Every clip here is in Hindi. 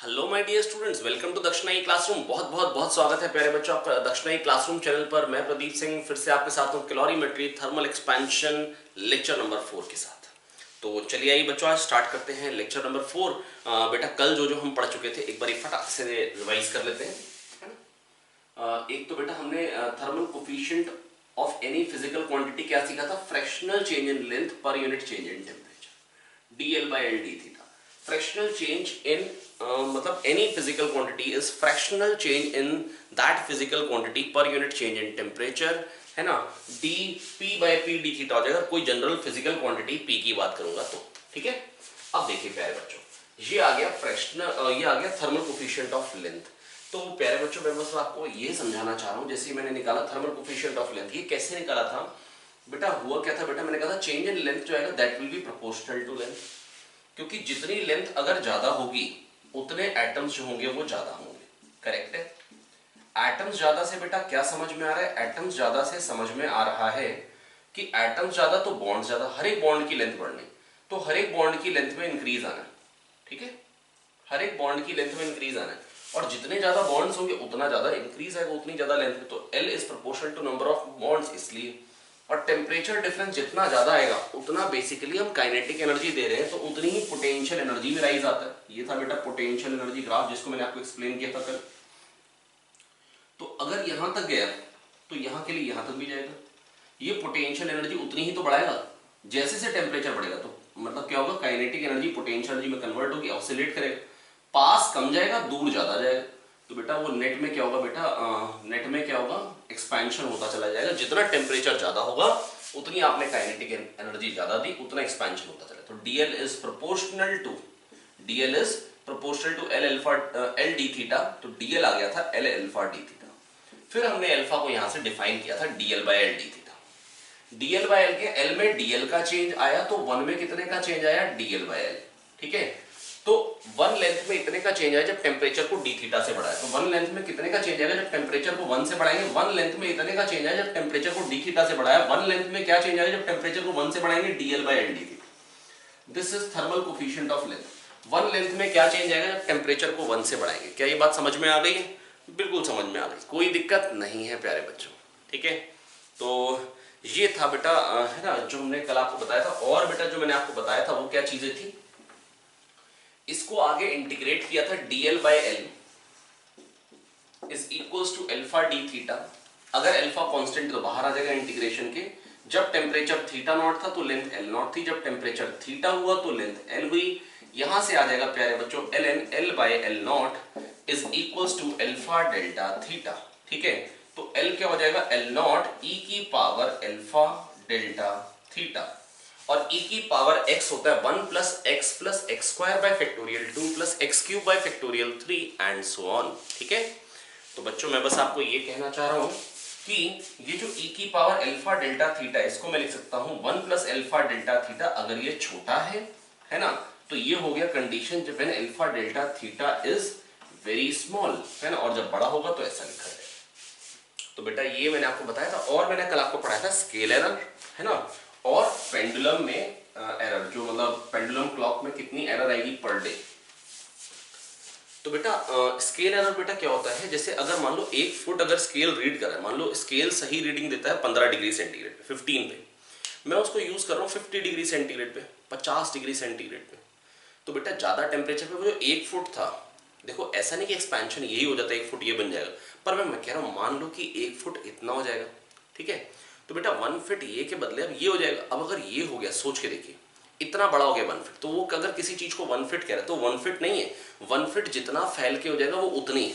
Hello my dear students, welcome to Dakshinai classroom. बहुत बहुत बहुत स्वागत है प्यारे बच्चों आपका दक्षिणाई क्लासरूम चैनल पर। मैं प्रदीप सिंह फिर से आपके साथ हूँ calorimetry thermal expansion lecture number 4 के साथ। तो चलिए आइए बच्चों, आज स्टार्ट करते हैं लेक्चर नंबर 4। बेटा कल जो हम पढ़ चुके थे एक बार फटाक से रिवाइज कर लेते हैं, है ना। एक तो बेटा हमने thermal coefficient of any physical quantity क्या सीखा था, fractional change in length per unit change in temperature, dl/ld theta. Fractional change in मतलब any physical quantity is fractional change in that physical quantity per unit change in temperature, है ना। डी p/p d थीटा हो जाएगा, कोई जनरल फिजिकल क्वांटिटी p की बात करूंगा तो, ठीक है। अब देखिए प्यारे बच्चों, ये आ गया फ्रैक्शनल, ये आ गया थर्मल कोफिशिएंट ऑफ लेंथ। तो प्यारे बच्चों मैं बस आपको ये समझाना चाह रहा हूं, जैसे मैंने निकाला थर्मल कोफिशिएंट ऑफ लेंथ, ये कैसे निकाला था बेटा, हुआ क्या था बेटा, मैंने कहा था चेंज इन लेंथ जो है that will be proportional to length, क्योंकि जितनी लेंथ अगर ज्यादा होगी उतने एटम्स जो होंगे वो ज्यादा होंगे, करेक्ट है। एटम्स ज्यादा से बेटा क्या समझ में आ रहा है, एटम्स ज्यादा से समझ में आ रहा है कि एटम्स ज्यादा तो बॉन्ड ज्यादा, हर एक बॉन्ड की लेंथ बढ़नी, तो हर एक बॉन्ड की लेंथ में इंक्रीज आना, ठीक है, हर एक बॉन्ड की लेंथ में इंक्रीज आना है, और जितने ज्यादा बॉन्ड्स होंगे उतना ज्यादा इंक्रीज आएगा, उतनी ज्यादा लेंथ में, तो L is proportional to number of bonds, इसलिए। और टेम्परेचर डिफरेंस जितना ज्यादा आएगा उतना बेसिकली हम काइनेटिक एनर्जी दे रहे हैं, तो उतनी ही पोटेंशियल एनर्जी में राइज आता है। ये था बेटा पोटेंशियल एनर्जी ग्राफ, जिसको मैंने आपको एक्सप्लेन किया था कल। तो अगर यहां तक गया तो यहां के लिए यहां तक भी जाएगा, ये पोटेंशियल एनर्जी उतनी ही तो बढ़ाएगा। जैसे से टेम्परेचर बढ़ेगा तो मतलब क्या होगा, काइनेटिक एनर्जी पोटेंशियल एनर्जी में कन्वर्ट होगी, ऑसिलेट करेगा, पास कम जाएगा दूर ज्यादा जाएगा, तो बेटा वो नेट में क्या होगा बेटा, नेट में क्या होगा, एक्सपेंशन होता चला जाएगा। जितना टेम्परेचर ज्यादा होगा उतनी आपने काइनेटिक एनर्जी ज्यादा दी, उतना एक्सपेंशन होता चला। तो dl is proportional to L alpha L d theta, तो dl आ गया था L अल्फा d थीटा। फिर हमने अल्फा को यहां से डिफाइन किया था dl/l d थीटा। dl/l के L में dl का चेंज आया, तो 1 में कितने का चेंज आया, dl/l, ठीक है। तो 1 लेंथ में इतने का चेंज आया जब टेम्परेचर को d थीटा से बढ़ाया, तो 1 लेंथ में कितने का चेंज आएगा जब टेम्परेचर को 1 से बढ़ाएंगे, 1 लेंथ में इतने का चेंज आया जब टेम्परेचर को d थीटा से बढ़ाया, 1 लेंथ में क्या चेंज आएगा जब टेम्परेचर को 1 से बढ़ाएंगे, dl/l d theta. This is thermal coefficient of length. 1 length में क्या चेंज आएगा जब टेम्परेचर को 1 से बढ़ाएंगे। क्या ये बात समझ में आ गई है? बिल्कुल समझ में आ गई, कोई दिक्कत नहीं है प्यारे बच्चों, ठीक है। तो ये था बेटा, है ना, जो हमने कल आपको बताया था। और बेटा जो मैंने आपको बताया था वो क्या चीजें थी, इसको आगे इंटीग्रेट किया था, dl/l is equals to alpha d theta. अगर अल्फा कांस्टेंट तो बाहर आ जाएगा इंटीग्रेशन के। जब टेम्परेचर थीटा नॉट था तो लेंथ L नॉट थी, जब टेम्परेचर थीटा हुआ तो लेंथ L हुई। यहां से आ जाएगा प्यारे बच्चों ln L/L not is equals to alpha delta theta, ठीक है। तो L क्या हो जाएगा, L नॉट e की पावर अल्फा डेल्टा थीटा, और e की पावर x होता है 1 plus x square by factorial 2 plus x cube by factorial 3 and so on, ठीक है। तो बच्चों मैं बस आपको ये कहना चाह रहा हूं कि ये जो e की पावर अल्फा डेल्टा थीटा, इसको मैं लिख सकता हूं 1 प्लस अल्फा डेल्टा थीटा। अगर ये छोटा है ना, तो ये हो गया कंडीशन जब alpha delta theta is very small, है ना, और जब बड़ा होगा तो ऐसा लिखा जाएगा। तो बेटा ये मैंने आपको बताया था। और मैंने कल आपको पढ़ाया था स्केल एरर, है ना, और पेंडुलम में एरर, जो मतलब पेंडुलम क्लॉक में कितनी एरर आएगी पर डे। तो बेटा स्केल एरर बेटा क्या होता है, जैसे अगर मान लो 1 फुट अगर स्केल रीड कर रहा है, मान लो स्केल सही रीडिंग देता है 15 डिग्री सेंटीग्रेड पे, 15 पे, मैं उसको यूज कर रहा हूँ 50 डिग्री सेंटीग्रेड पे, 50 डिग्री सेंटीग्रेड पे, तो बेटा ज्यादा टेम्परेचर पे वो जो 1 फुट था, देखो ऐसा नहीं कि एक्सपेंशन यही हो जाता है 1 फुट ये बन जाएगा, पर मैं कह रहा हूँ मान लो कि 1 फुट इतना हो जाएगा, ठीक है। तो बेटा 1 फीट ये के बदले अब ये हो जाएगा। अब अगर ये हो गया, सोच के देखिए इतना बड़ा हो गया 1 फीट, तो वो अगर किसी चीज को 1 फीट कह रहा है तो 1 फीट नहीं है, 1 फीट जितना फैल के हो जाएगा वो उतनी है।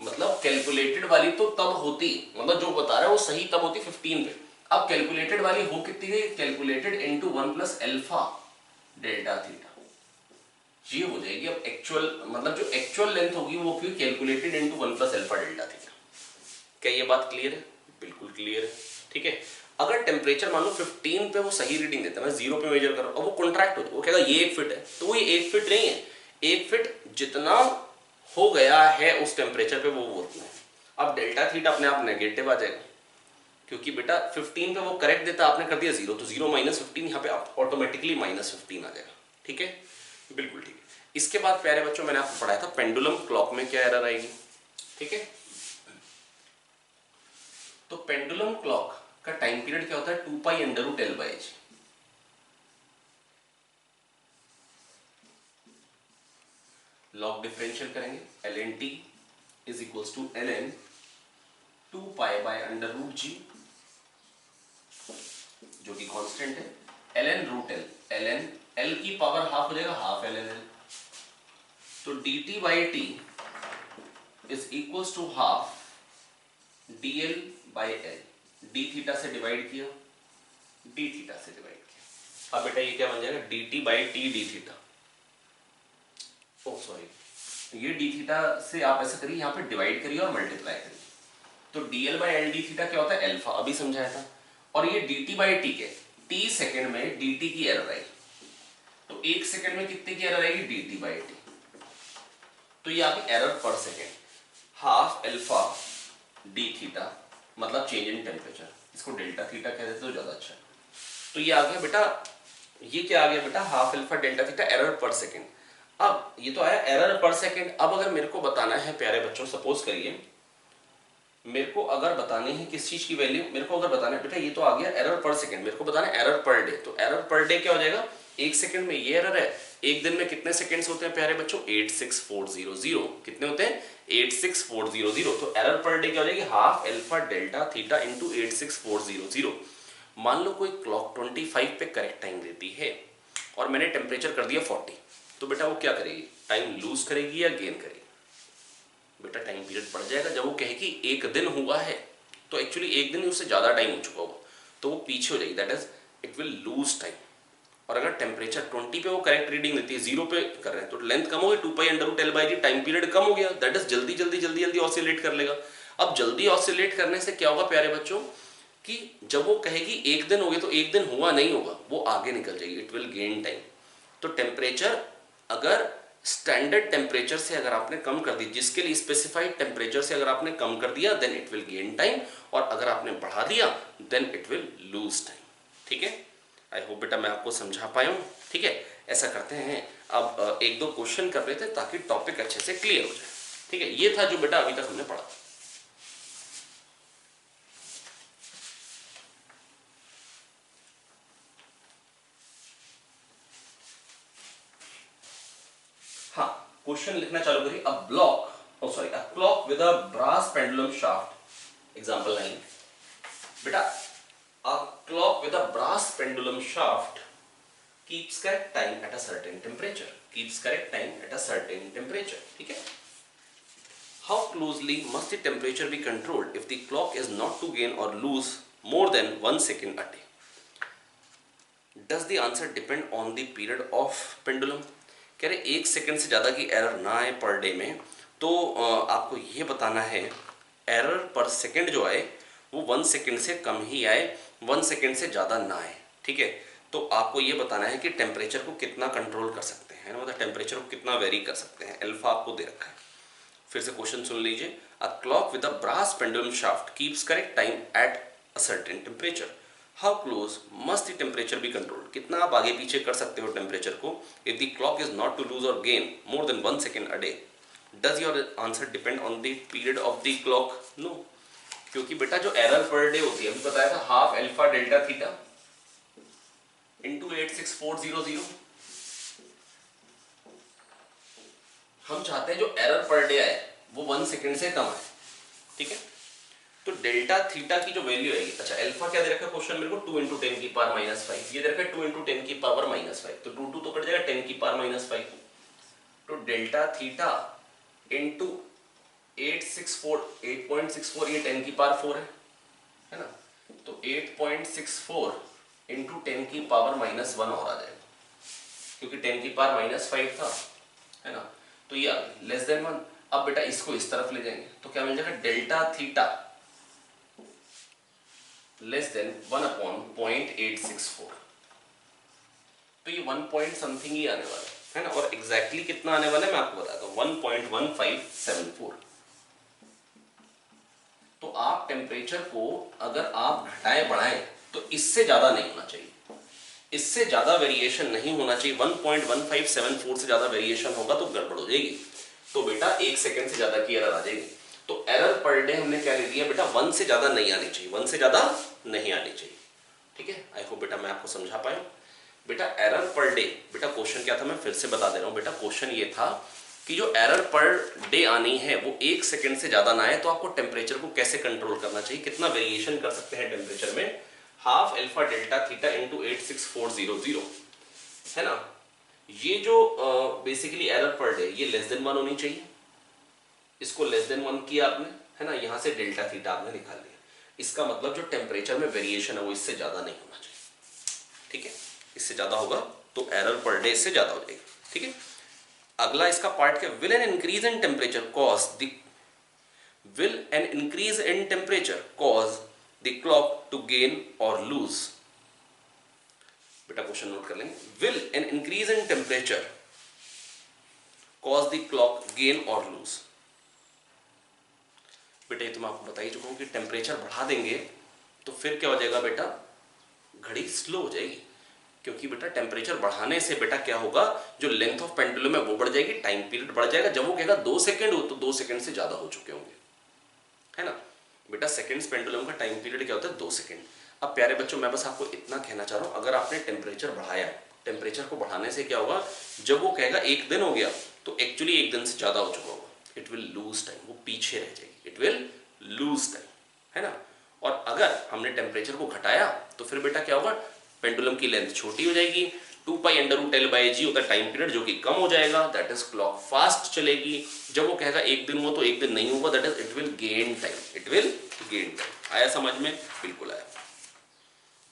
मतलब कैलकुलेटेड वाली तो तब होती, मतलब जो बता रहा है वो सही तब होती 15 पे। अब कैलकुलेटेड वाली हो कितनी गई, calculated into 1 plus alpha delta theta, ये हो जाएगी। अब एक्चुअल मतलब जो एक्चुअल लेंथ होगी वो होगी calculated into 1 plus alpha delta theta. क्या ये बात क्लियर है? बिल्कुल क्लियर है, ठीक है। अगर टेम्परेचर मान लो 15 पे वो सही रीडिंग देता है, मैं 0 पे मेजर कर रहा हूं और वो कॉन्ट्रैक्ट होता है, वो कहेगा ये 1 फीट है, तो वो ये 1 फीट नहीं है, 1 फीट जितना हो गया है उस टेम्परेचर पे वो उतना है। अब डेल्टा थीटा अपने आप नेगेटिव आ जाएगा, क्योंकि बेटा 15 पे वो करेक्ट देता, आपने कर दिया 0, तो 0 माइनस 15 यहाँ पे ऑटोमेटिकली माइनस 15 आ जाएगा, ठीक है, बिल्कुल ठीक है। इसके बाद प्यारे बच्चों मैंने आपको पढ़ाया था पेंडुलम क्लॉक में क्या एरर आएगी, ठीक है। तो पेंडुलम क्लॉक का टाइम पीरियड क्या होता है, 2π√L/h। लॉग डिफरेंशियल करेंगे, ln t is equals to ln 2π/√g जो कि कांस्टेंट है, ln√L, ln L की पावर हाफ हो जाएगा, हाफ ln L। तो dt/t is equals to half dl/L। d theta से डिवाइड किया, d थीटा से डिवाइड किया। अब बेटा ये क्या बन जाएगा, dt/t d theta. Oh sorry, ये d थीटा से आप ऐसा करिए, यहाँ पे डिवाइड करिए और मल्टीप्लाई करिए। तो dl/L d थीटा क्या होता है, अल्फा, अभी समझाया था। और ये dt/t के t सेकंड में dt की एरर आएगी, तो 1 सेकंड में कितने की एरर आएगी, dt/t। तो ये आपकी error per second, half alpha d theta, मतलब चेंज इन टेम्परेचर, इसको डेल्टा थीटा कह देते तो ज्यादा अच्छा है। तो ये आ गया बेटा, ये क्या आ गया बेटा, half alpha delta theta error per second. अब ये तो आया एरर पर सेकंड। अब अगर मेरे को बताना है प्यारे बच्चों, सपोज करिए मेरे को अगर बतानी है किस चीज की वैल्यू, मेरे को अगर बताना है बेटा, ये तो आ गया एरर पर सेकंड, मेरे को बताना है एरर पर डे। तो एरर पर डे क्या हो जाएगा, 1 सेकंड में ये एरर है, एक दिन में कितने सेकंड्स होते हैं प्यारे बच्चों, 86400। कितने होते हैं, 86400। तो एरर पर डे क्या हो जाएगी, half alpha delta theta into 86400। मान लो कोई क्लॉक 25 पे करेक्ट टाइम देती है और मैंने टेम्परेचर कर दिया 40, तो बेटा वो क्या करेगी, टाइम लूज करेगी या गेन करेगी, बेटा टाइम पीरियड बढ़ जाएगा। जब वो कहे कि 1 दिन हुआ है, तो एक्चुअली 1 दिन उससे ज्यादा टाइम हो चुका होगा, तो वो पीछे हो जाएगी, that is it will lose time. और अगर टेम्परेचर 20 पे वो करेक्ट रीडिंग देती है, 0 पे कर रहे हैं, तो लेंथ कम हो गई, 2π√L/g, टाइम पीरियड कम हो गया, दैट इज जल्दी जल्दी जल्दी जल्दी ऑसिलेट कर लेगा। अब जल्दी ऑसिलेट करने से क्या होगा प्यारे बच्चों, कि जब वो कहेगी 1 दिन हो गया, तो 1 दिन हुआ नहीं होगा, वो आगे निकल जाएगी, इट विल गेन टाइम। तो टेम्परेचर अगर स्टैंडर्ड टेम्परेचर से अगर आपने कम कर दी, जिसके लिए स्पेसिफाइड टेम्परेचर से अगर आपने कम कर दिया, then it will gain time, और अगर आपने बढ़ा दिया then it will lose time. ठीक है, आई होप बेटा मैं आपको समझा पाया हूं। ठीक है, ऐसा करते हैं, अब 1-2 क्वेश्चन कर लेते हैं ताकि टॉपिक अच्छे से क्लियर हो जाए। ठीक है, ये था जो बेटा अभी तक हमने पढ़ा। हाँ, क्वेश्चन लिखना चालू करिए। A clock with a brass pendulum shaft, example 9। बेटा a clock with a brass pendulum shaft keeps correct time at a certain temperature, ठीक है। How closely must the temperature be controlled if the clock is not to gain or lose more than 1 second a day? Does the answer depend on the period of pendulum? कह रहे 1 सेकंड से ज्यादा की एरर ना आए पर डे में, तो आपको ये बताना है एरर पर सेकंड जो आए वो 1 सेकंड से कम ही आए, 1 सेकंड से ज़्यादा ना आए। ठीक है, तो आपको ये बताना है कि टेम्परेचर को कितना कंट्रोल कर सकते हैं, मतलब टेम्परेचर को कितना वेरी कर सकते हैं। अल्फा आपको दे रखा है, फिर से क्वेश्चन सुन लीजिए। A clock with a brass pendulum shaft keeps correct time at a certain temperature, how close must the temperature be controlled, कितना आप आगे पीछे कर सकते हो टेम्परेचर को if the clock is not to lose or gain more than 1 second a day. Does your answer depend on the period of the clock? No, क्योंकि बेटा जो एरर पर डे होती है, अभी बताया था half alpha delta theta into 86400। हम चाहते हैं जो एरर पर डे आए वो 1 सेकंड से कम आए। ठीक है, तो डेल्टा थीटा की जो वैल्यू आएगी, अच्छा अल्फा क्या दे रखा है क्वेश्चन मेरे को, 2 × 10⁻⁵, ये दे रखा है 2 × 10⁻⁵, तो 2 तो कट जाएगा 10⁻⁵। तो डेल्टा थीटा इंटू 8.64, ये 10⁻⁴ है ना, तो 8.64 इंटू 10⁻⁻1 और आ जाएगा, क्योंकि 10⁻⁵ था, है ना, तो ये लेस देन 1। अब बेटा इसको इस तरफ ले जाएंगे तो क्या मिल जाएगा, डेल्टा थीटा लेस देन 1/0.864, तो ये 1 पॉइंट समथिंग ही आने वाला है ना, और एग्जैक्टली कितना आने वाला है मैं आपको बताता हूं, 1.1574। तो आप टेम्परेचर को अगर आप घटाएं बढ़ाएं तो इससे ज्यादा नहीं होना चाहिए, इससे ज्यादा वेरिएशन नहीं होना चाहिए, 1.1574 से ज्यादा वेरिएशन होगा तो गड़बड़ हो जाएगी, तो बेटा 1 सेकंड से ज्यादा की एरर आ जाएगी। तो एरर पर डे हमने क्या ले लिया बेटा, 1 से ज्यादा नहीं आनी चाहिए, 1 से ज्यादा नहीं आनी चाहिए। ठीक है, आई होप बेटा मैं आपको समझा पाया। बेटा एरर पर डे, बेटा क्वेश्चन क्या था मैं फिर से बता दे रहा हूं बेटा, क्वेश्चन ये था कि जो एरर पर डे आनी है वो 1 सेकंड से ज्यादा ना आए, तो आपको टेम्परेचर को कैसे कंट्रोल करना चाहिए, कितना वेरिएशन कर सकते हैं टेम्परेचर में, half alpha delta theta into 86400, है ना। ये जो बेसिकली एरर पर डे ये लेस देन 1 होनी चाहिए, इसको लेस देन 1 किया आपने, है ना, यहां से डेल्टा थीटा आपने निकाल लिया, इसका मतलब जो टेम्परेचर में वेरिएशन है वो इससे ज्यादा नहीं होना चाहिए। ठीक है, इससे ज्यादा होगा तो एरर पर डे इससे ज्यादा हो जाएगी। ठीक है, अगला इसका पार्ट क्या, will an increase in temperature cause the clock to gain और लूज। बेटा क्वेश्चन नोट कर लेंगे, will an increase in temperature cause the clock gain और लूज। बेटा ये तो मैं आपको बता ही चुका हूं कि टेम्परेचर बढ़ा देंगे तो फिर क्या हो जाएगा बेटा, घड़ी स्लो हो जाएगी, क्योंकि बेटा टेम्परेचर बढ़ाने से बेटा क्या होगा, जो लेंथ ऑफ पेंडुलम है वो बढ़ जाएगी, टाइम पीरियड बढ़ जाएगा। जब वो कहेगा 2 सेकंड हो तो 2 सेकंड से ज्यादा हो चुके होंगे, है ना। बेटा सेकंड्स पेंडुलम का टाइम पीरियड क्या होता है, 2 सेकंड। अब प्यारे बच्चों मैं बस आपको इतना कहना चाह रहा हूं, अगर आपने टेम्परेचर बढ़ाया, टेम्परेचर को बढ़ाने से क्या होगा, जब वो कहेगा 1 दिन हो गया तो एक्चुअली 1 दिन से ज्यादा हो चुका होगा, इट विल लूज टाइम, वो पीछे रह जाएगी, इट विल लूज टाइम, है ना। और अगर हमने टेम्परेचर को घटाया तो फिर बेटा क्या होगा, पेंडुलम की लेंथ छोटी हो जाएगी, 2π√L/g होता है टाइम पीरियड जो कि कम हो जाएगा, दैट इज क्लॉक फास्ट चलेगी। जब वो कहेगा 1 दिन हुआ तो 1 दिन नहीं होगा, that is it will gain time, it will gain time. आया समझ में, बिल्कुल आया।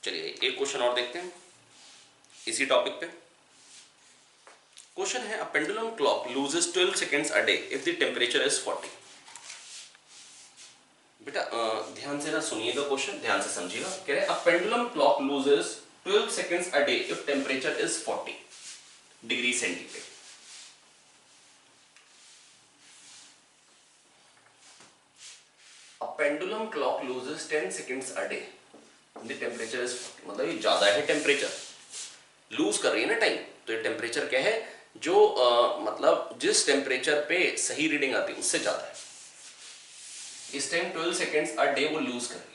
चलिए एक क्वेश्चन और देखते हैं इसी टॉपिक पे। क्वेश्चन है, a pendulum clock loses 12 seconds a day if the temperature is 40। बेटा ध्यान से ना सुनिएगा क्वेश्चन, ध्यान से समझिएगा। कह रहे हैं, a pendulum clock loses 12 seconds a day if temperature is 40 degree centigrade. A pendulum clock loses 10 seconds a day if the temperature is 40. मतलब ये ज्यादा है टेम्परेचर, लूज कर रही है ना टाइम, तो ये टेम्परेचर क्या है, जो मतलब जिस टेम्परेचर पे सही रीडिंग आती है उससे ज्यादा है। इस टाइम 12 seconds a day वो लूज कर रही है।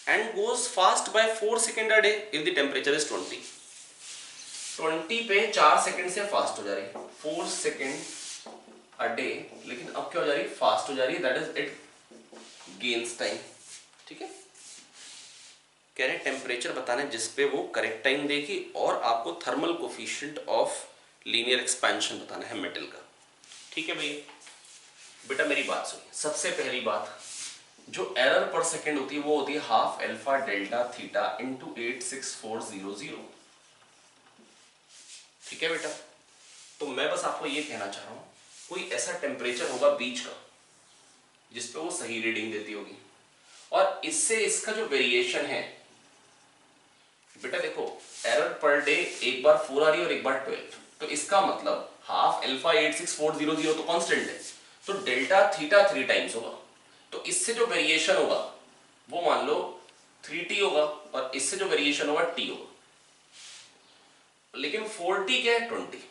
And goes fast by 4 seconds a day if the temperature is 20. 20 पे 4 सेकंड से फास्ट हो जा रही है, 4 सेकंड अ डे, लेकिन अब क्या हो जा रही है, फास्ट हो जा रही है, that is it gains time. ठीक है, कह रहे हैं टेम्परेचर बताना है जिसपे वो करेक्ट टाइम देगी, और आपको thermal coefficient of linear expansion बताना है मेटल का। ठीक है भैया, बेटा मेरी बात सुनिए। सबसे पहली बात, जो एरर पर सेकंड होती है वो होती है half alpha delta theta into 86400। ठीक है बेटा, तो मैं बस आपको ये कहना चाह रहा हूं, कोई ऐसा टेम्परेचर होगा बीच का जिसपे वो सही रीडिंग देती होगी, और इससे इसका जो वेरिएशन है, बेटा देखो एरर पर डे एक बार 4 आ रही है और एक बार 12, तो इसका मतलब हाफ अल्फा 86400 तो कांस्टेंट है, तो डेल्टा थीटा 3 टाइम्स होगा, तो इससे जो वेरिएशन होगा वो मान लो 3t होगा, और इससे जो वेरिएशन होगा t होगा। लेकिन 4t क्या है, 20।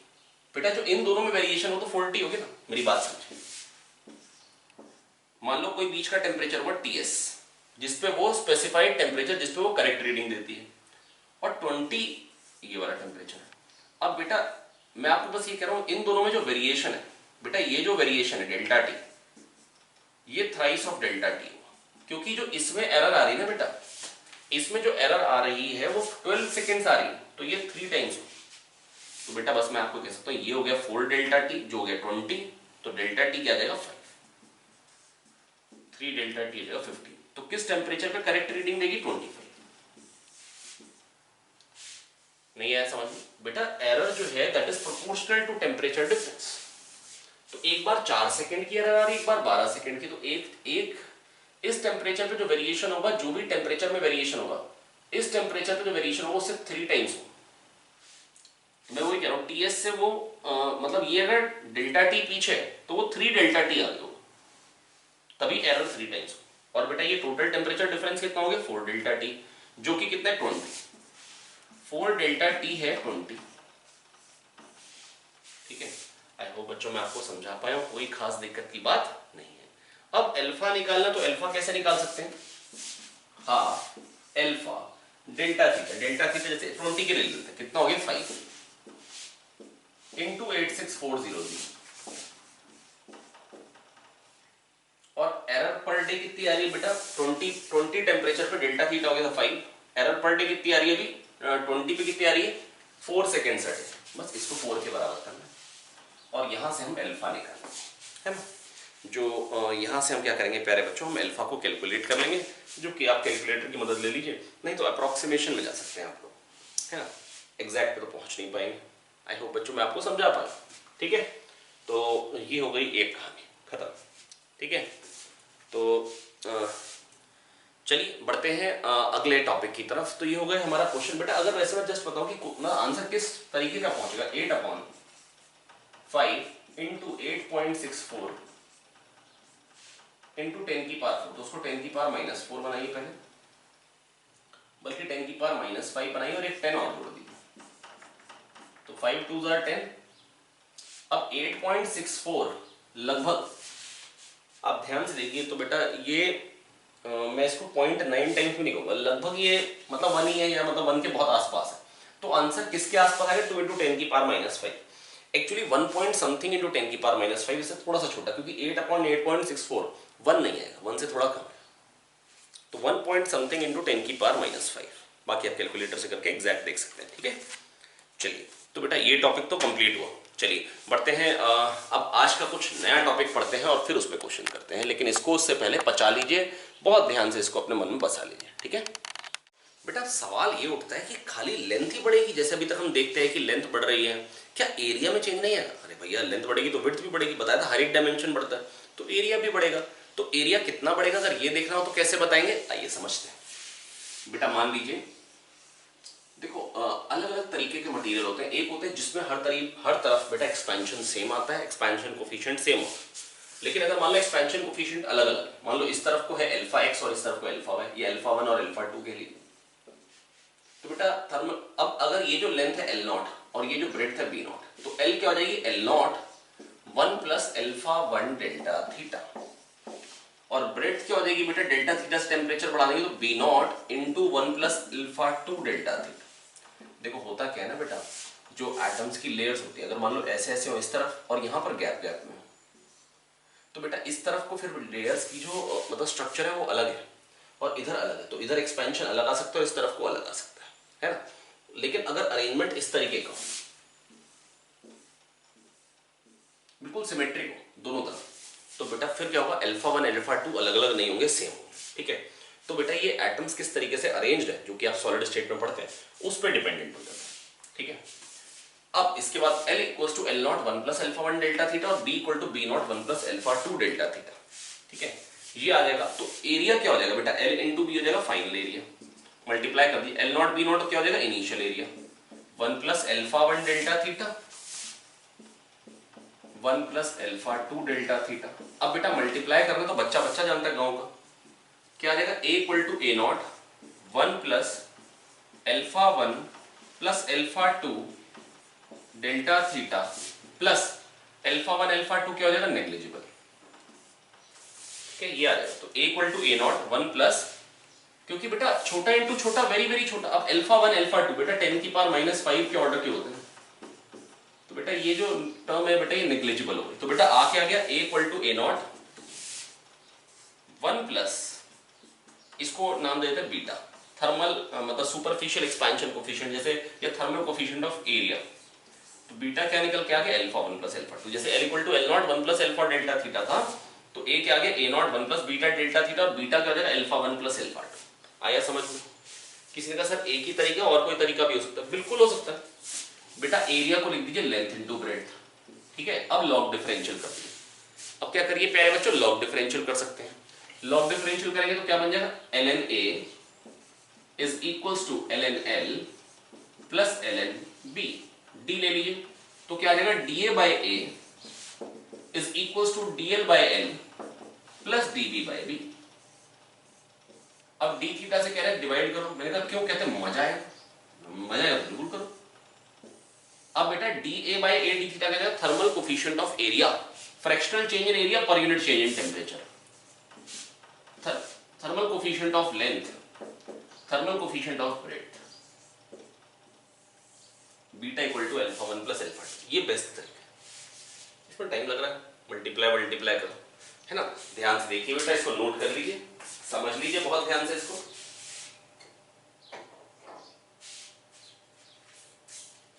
बेटा जो इन दोनों में वेरिएशन हो तो 4t होगी ना, मेरी बात समझे। मान लो कोई बीच का टेम्परेचर हुआ Ts, जिसपे वो स्पेसिफाइड टेम्परेचर जिसपे वो करेक्ट रीडिंग देती है, और 20 ये वाला टेम्परेचर है। अब बेटा मैं आपको बस ये कह रहा हूं, इन दोनों में जो वेरिएशन है, बेटा ये जो वेरिएशन है डेल्टा टी, ये थ्राइस ऑफ डेल्टा टी, क्योंकि जो इसमें एरर आ रही है ना बेटा, इसमें जो एरर आ रही है वो 12 सेकेंड्स आ रही है, तो ये 3 टाइम्स हो। तो बेटा बस मैं आपको कह सकता हूं, ये हो गया 4 डेल्टा टी, जो हो गया 20, तो डेल्टा टी क्या आ जाएगा 5, 3 डेल्टा टी आ जाएगा 15। तो किस टेम्परेचर पे करेक्ट रीडिंग देगी, 25। नहीं आया समझ में बेटा, एरर जो है that is proportional to temperature difference. तो एक बार 4 सेकंड की एरर आ रही है, एक बार 12 सेकंड की, तो एक इस टेम्परेचर पे जो वेरिएशन होगा, जो भी टेम्परेचर में वेरिएशन होगा, इस टेम्परेचर पे जो वेरिएशन होगा उससे 3 टाइम्स हो। मैं वही कह रहा हूं, टीएस से वो मतलब ये अगर डेल्टा टी पीछे है तो वो 3 डेल्टा टी आ गया होगा, तभी एरर 3 टाइम्स। और बेटा ये टोटल टेम्परेचर डिफरेंस कितना हो गया 4 डेल्टा टी, जो कि कितना है 20। 4 डेल्टा टी है 20। ठीक है, आई होप बच्चों मैं आपको समझा पाया हूं, कोई खास दिक्कत की बात नहीं है। अब अल्फा निकालना, तो अल्फा कैसे निकाल सकते हैं? हाँ, alpha delta theta, delta theta जैसे 20 के ले लेते हैं, कितना हो गया 5 इंटू 86400, और एरर पर डे कितनी आ रही है बेटा 20 टेम्परेचर पे डेल्टा थीटा हो गया था 5, एरर पर डे कितनी आ रही है अभी 20 पे कितनी आ रही है 4 सेकेंड है, बस इसको 4 के बराबर करना है और यहां से हम अल्फा निकालना है ना। जो यहां से हम क्या करेंगे प्यारे बच्चों, हम अल्फा को कैलकुलेट कर लेंगे, जो कि आप कैलकुलेटर की मदद ले लीजिए, नहीं तो अप्रोक्सीमेशन में जा सकते हैं आप लोग, है ना, एग्जैक्ट पे तो पहुंच नहीं पाएंगे। आई होप बच्चों मैं आपको समझा पाऊँ। ठीक है, तो ये हो गई एक कहानी खत्म। ठीक है, तो चलिए बढ़ते हैं अगले टॉपिक की तरफ। तो ये हो गया हमारा क्वेश्चन। बेटा अगर वैसे मैं जस्ट बताऊं कि ना आंसर किस तरीके का पहुंचेगा, 8/5 इंटू 8.64 इंटू 10 की पावर 4, तो उसको 10 की पावर -4 बनाइए पहले, बल्कि 10 की पावर -5 बनाइए और एक 10 और जोड़ दीजिए, तो 5 2 जार 10। अब 8.64 लगभग, आप ध्यान से देखिए तो बेटा ये मैं इसको 0.9 टाइम्स भी नहीं कहूंगा, लगभग ये मतलब 1 ही है, या मतलब 1 के बहुत आसपास है। तो आंसर किसके आसपास आएगा 2 इंटू 10 की power -5। Actually 1 point something into 10 की पावर -5 इससे थोड़ा सा छोटा, क्योंकि 8/8.64 1 नहीं आएगा, 1 से थोड़ा कम है, तो 1 पॉइंट समथिंग इंटू 10 की पावर -5। बाकी आप कैलकुलेटर से करके एग्जैक्ट देख सकते हैं। ठीक है, चलिए तो बेटा ये टॉपिक तो कंप्लीट हुआ। चलिए बढ़ते हैं, अब आज का कुछ नया टॉपिक पढ़ते हैं और फिर उस पर क्वेश्चन करते हैं, लेकिन इसको उससे पहले पचा लीजिए, बहुत ध्यान से इसको अपने मन में बसा लीजिए। ठीक है बेटा, सवाल ये उठता है कि खाली लेंथ ही बढ़ेगी, जैसे अभी तक हम देखते हैं कि लेंथ बढ़ रही है, क्या एरिया में चेंज नहीं है? अरे भैया लेंथ बढ़ेगी तो विड्थ भी बढ़ेगी, बताया था हर एक डायमेंशन बढ़ता है, तो एरिया भी बढ़ेगा। तो एरिया कितना बढ़ेगा अगर ये देखना हो तो कैसे बताएंगे, आइए समझते हैं। बेटा मान लीजिए, देखो अलग अलग तरीके के मटेरियल होते हैं, एक होते हैं जिसमें हर तरफ बेटा एक्सपेंशन सेम आता है, एक्सपेंशन कोफिशिएंट सेम होता है। लेकिन अगर मान लो एक्सपेंशन कोफिशिएंट अलग अलग, मान लो इस तरफ को है अल्फा x और इस तरफ को अल्फा y, ये अल्फा 1 और अल्फा 2 के लिए, तो बेटा थर्मल, अब अगर ये जो लेंथ है L0 और ये जो ब्रेड्थ है B0, तो L क्या हो जाएगी L0 1 plus alpha 1 delta theta, और ब्रेड्थ क्या हो जाएगी बेटा डेल्टा थीटा से टेम्परेचर बढ़ा देंगे तो B0 into 1 plus alpha 2 delta theta. देखो होता क्या है ना बेटा, जो एटम्स की लेयर्स होती है, अगर मान लो ऐसे ऐसे हो इस तरफ और यहां पर गैप गैप में, तो बेटा इस तरफ को फिर लेयर्स की जो मतलब स्ट्रक्चर है वो अलग है और इधर अलग है, तो इधर एक्सपेंशन अलग आ सकता है और इस तरफ को अलग आ सकता है ना। लेकिन अगर अरेंजमेंट इस तरीके का बिल्कुल सिमेट्रिक हो दोनों तरफ, तो बेटा फिर क्या होगा, अल्फा 1 अल्फा 2 अलग अलग नहीं होंगे, सेम होंगे। ठीक है, तो बेटा ये एटम्स किस तरीके से अरेंज्ड है, जो कि आप सॉलिड स्टेट में पढ़ते हैं, उस पर डिपेंडेंट हो जाता है। ठीक है, अब इसके बाद L equals to L0 1 plus alpha 1 delta theta और B equal to B0 1 plus alpha 2 delta theta. ठीक है, ये आ जाएगा, तो एरिया क्या हो जाएगा बेटा, L इंटू बी हो जाएगा फाइनल एरिया, मल्टीप्लाई कर दिया L0 B0 तो क्या हो जाएगा initial area, 1 plus alpha 1 delta theta 1 plus alpha 2 delta theta. अब बेटा मल्टीप्लाई करना तो बच्चा बच्चा जानता है गांव का, क्या आ जाएगा A equal to A0 1 plus alpha 1 plus alpha 2 delta theta plus alpha 1 alpha 2 क्या हो जाएगा नेग्लिजिबल। ठीक है, ये आ जाएगा, तो A equal to A0 1 plus, क्योंकि बेटा छोटा इंटू छोटा वेरी वेरी छोटा, अब अल्फा 1 अल्फा 2 बेटा 10 की पावर -5 के ऑर्डर के होते हैं, तो बेटा ये जो टर्म है बेटा ये नेग्लिजिबल हो गई, तो बेटा आ क्या गया A equal to A0 1 plus, इसको नाम देते हैं बीटा, थर्मल मतलब सुपरफिशियल एक्सपेंशन कोफिशिएंट, जैसे ये थर्मल कोफिशिएंट ऑफ एरिया, तो बीटा क्या निकल के आ गया अल्फा 1 प्लस अल्फा 2, जैसे L equal to L0 1 plus alpha delta theta था, तो A क्या आ गया A0 1 plus beta delta theta, और बीटा क्या हो जाएगा अल्फा 1 प्लस अल्फा 2। आया समझ में? किसी ने कहा सर एक ही तरीका और कोई तरीका भी हो सकता है, बिल्कुल हो सकता है बेटा। एरिया को लिख दीजिए लेंथ इनटू ब्रेड्थ। ठीक है, अब लॉग डिफरेंशियल कर दीजिए। अब क्या करिए प्यारे बच्चों, लॉग डिफरेंशियल कर सकते हैं। लॉग डिफरेंशियल करेंगे तो क्या बन जाएगा, ln A is equals to ln L plus ln B, D ले लीजिए, तो क्या आ जाएगा dA by A is equals to DL by L plus DB by B. अब डी थीटा से कह रहे हैं डिवाइड करो, मैंने कहा क्यों, कहते हैं मजा आएगा, मजा आएगा बिल्कुल करो। अब बेटा D A by A D theta कहते हैं thermal coefficient of area, fractional change in area per unit change in temperature, thermal coefficient of length, thermal coefficient of breadth, beta equal to alpha 1 plus alpha 2। ये बेस्ट तरीका है, इसमें टाइम लग रहा है, मल्टीप्लाई करो, है ना। ध्यान से देखिए बेटा, इसको नोट कर लीजिए, समझ लीजिए बहुत ध्यान से इसको।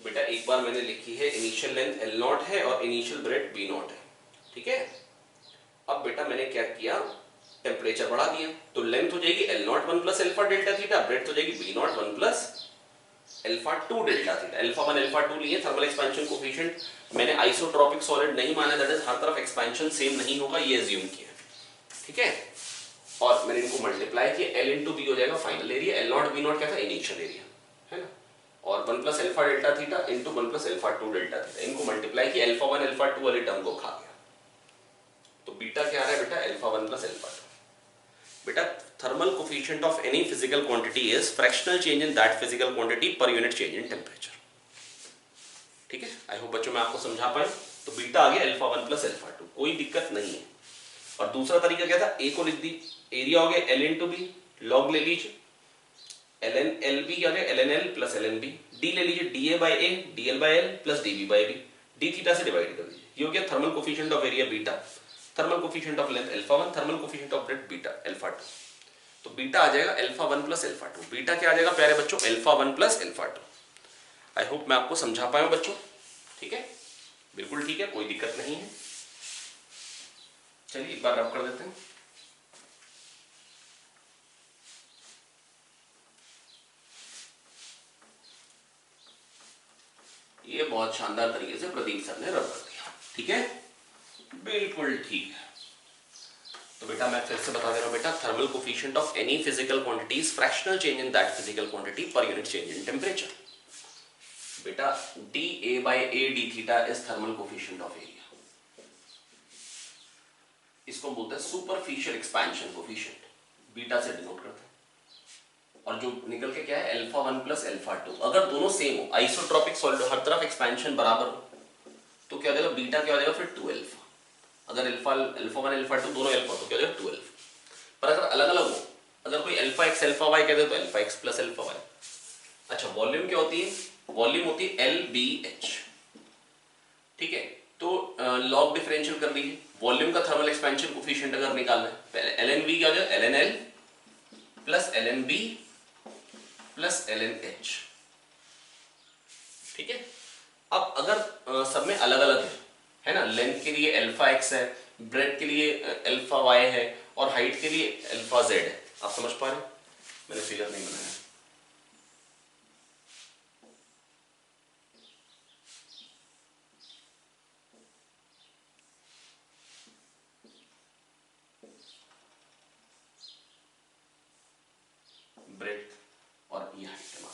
बेटा एक बार मैंने लिखी है, इनिशियल लेंथ L नॉट है और इनिशियल ब्रेड्थ B नॉट है, ठीक है। अब बेटा मैंने क्या किया, टेम्परेचर बढ़ा दिया, तो लेंथ हो जाएगी L naught 1 plus alpha delta theta, breadth हो जाएगी B not 1 plus alpha 2 delta theta. Alpha 1 alpha 2 लिए, थर्मल एक्सपेंशन कोफिशिएंट मैंने आइसोट्रोपिक सॉलिड नहीं माना, दैट इज हर तरफ एक्सपेंशन सेम नहीं होगा, ये अज्यूम किया, ठीक है। और मैंने इनको मल्टीप्लाई किया, L इंटू बी हो जाएगा final area, L not be not क्या था, इनिशियल एरिया, है ना, और 1 plus alpha delta theta into 1 plus alpha 2 delta theta, इनको मल्टीप्लाई किया, अल्फा 1 अल्फा 2 वाले टर्म को खा गया, तो बीटा क्या आ रहा है बेटा, अल्फा 1 प्लस अल्फा 2। बेटा thermal coefficient of any physical quantity is fractional change in that physical quantity per unit change in temperature, ठीक है। आई होप बच्चों मैं आपको समझा पाए। तो बीटा आ गया अल्फा 1 प्लस अल्फा 2, कोई दिक्कत नहीं है। और दूसरा तरीका क्या था, ए को लिख दी, एरिया हो गया L इंटू बी, लॉग ले लीजिए, ln LB क्या हो गया, ln L plus ln B, D ले लीजिए, DA by A DL by L plus DB by B, D theta से डिवाइड कर दीजिए, ये हो गया thermal coefficient of area beta, thermal coefficient of length alpha 1, thermal coefficient of breadth beta alpha 2। तो बीटा आ जाएगा अल्फा 1 प्लस अल्फा 2, बीटा क्या आ जाएगा प्यारे बच्चों, alpha 1 plus alpha 2। I hope मैं आपको समझा पाया बच्चों, ठीक है, बिल्कुल ठीक है, कोई दिक्कत नहीं है। चलिए एक बार रब कर देते हैं। ये बहुत शानदार तरीके से प्रदीप सर ने रब कर दिया, ठीक है, बिल्कुल ठीक है। तो बेटा मैं फिर से बता दे रहा हूं बेटा, thermal coefficient of any physical quantity is fractional change in that physical quantity per unit change in temperature. बेटा D A by A D theta is thermal coefficient of area, इसको बोलते हैं सुपरफिशियल एक्सपेंशन कोफिशिएंट, बीटा से डिनोट करते हैं। और जो निकल के क्या है, अल्फा 1 प्लस अल्फा 2। अगर दोनों सेम हो, आइसोट्रोपिक सॉलिड हर तरफ एक्सपेंशन बराबर हो, तो क्या हो जाएगा, बीटा क्या हो जाएगा फिर 2 अल्फा। अगर अल्फा 1 अल्फा 2 दोनों अल्फा, तो क्या हो जाएगा 2 अल्फा। पर अगर अलग अलग हो, अगर कोई अल्फा एक्स अल्फा वाई कहते हैं तो alpha x plus alpha Y. अच्छा वॉल्यूम क्या होती है, वॉल्यूम होती है एल बी एच, ठीक है। तो लॉग डिफरेंशियल कर लीजिए, वॉल्यूम का थर्मल एक्सपेंशन कोफिशिएंट अगर निकालना है, पहले एल एन वी क्या हो जाएगा, L N L plus L N B plus L N H, ठीक है। अब अगर सब में अलग अलग है ना, लेंथ के लिए अल्फा एक्स है, ब्रेड्थ के लिए अल्फा वाई है, और हाइट के लिए अल्फा जेड है, आप समझ पा रहे हैं, मैंने फिगर नहीं बनाया। ब्रेड्थ और ये हाइट है,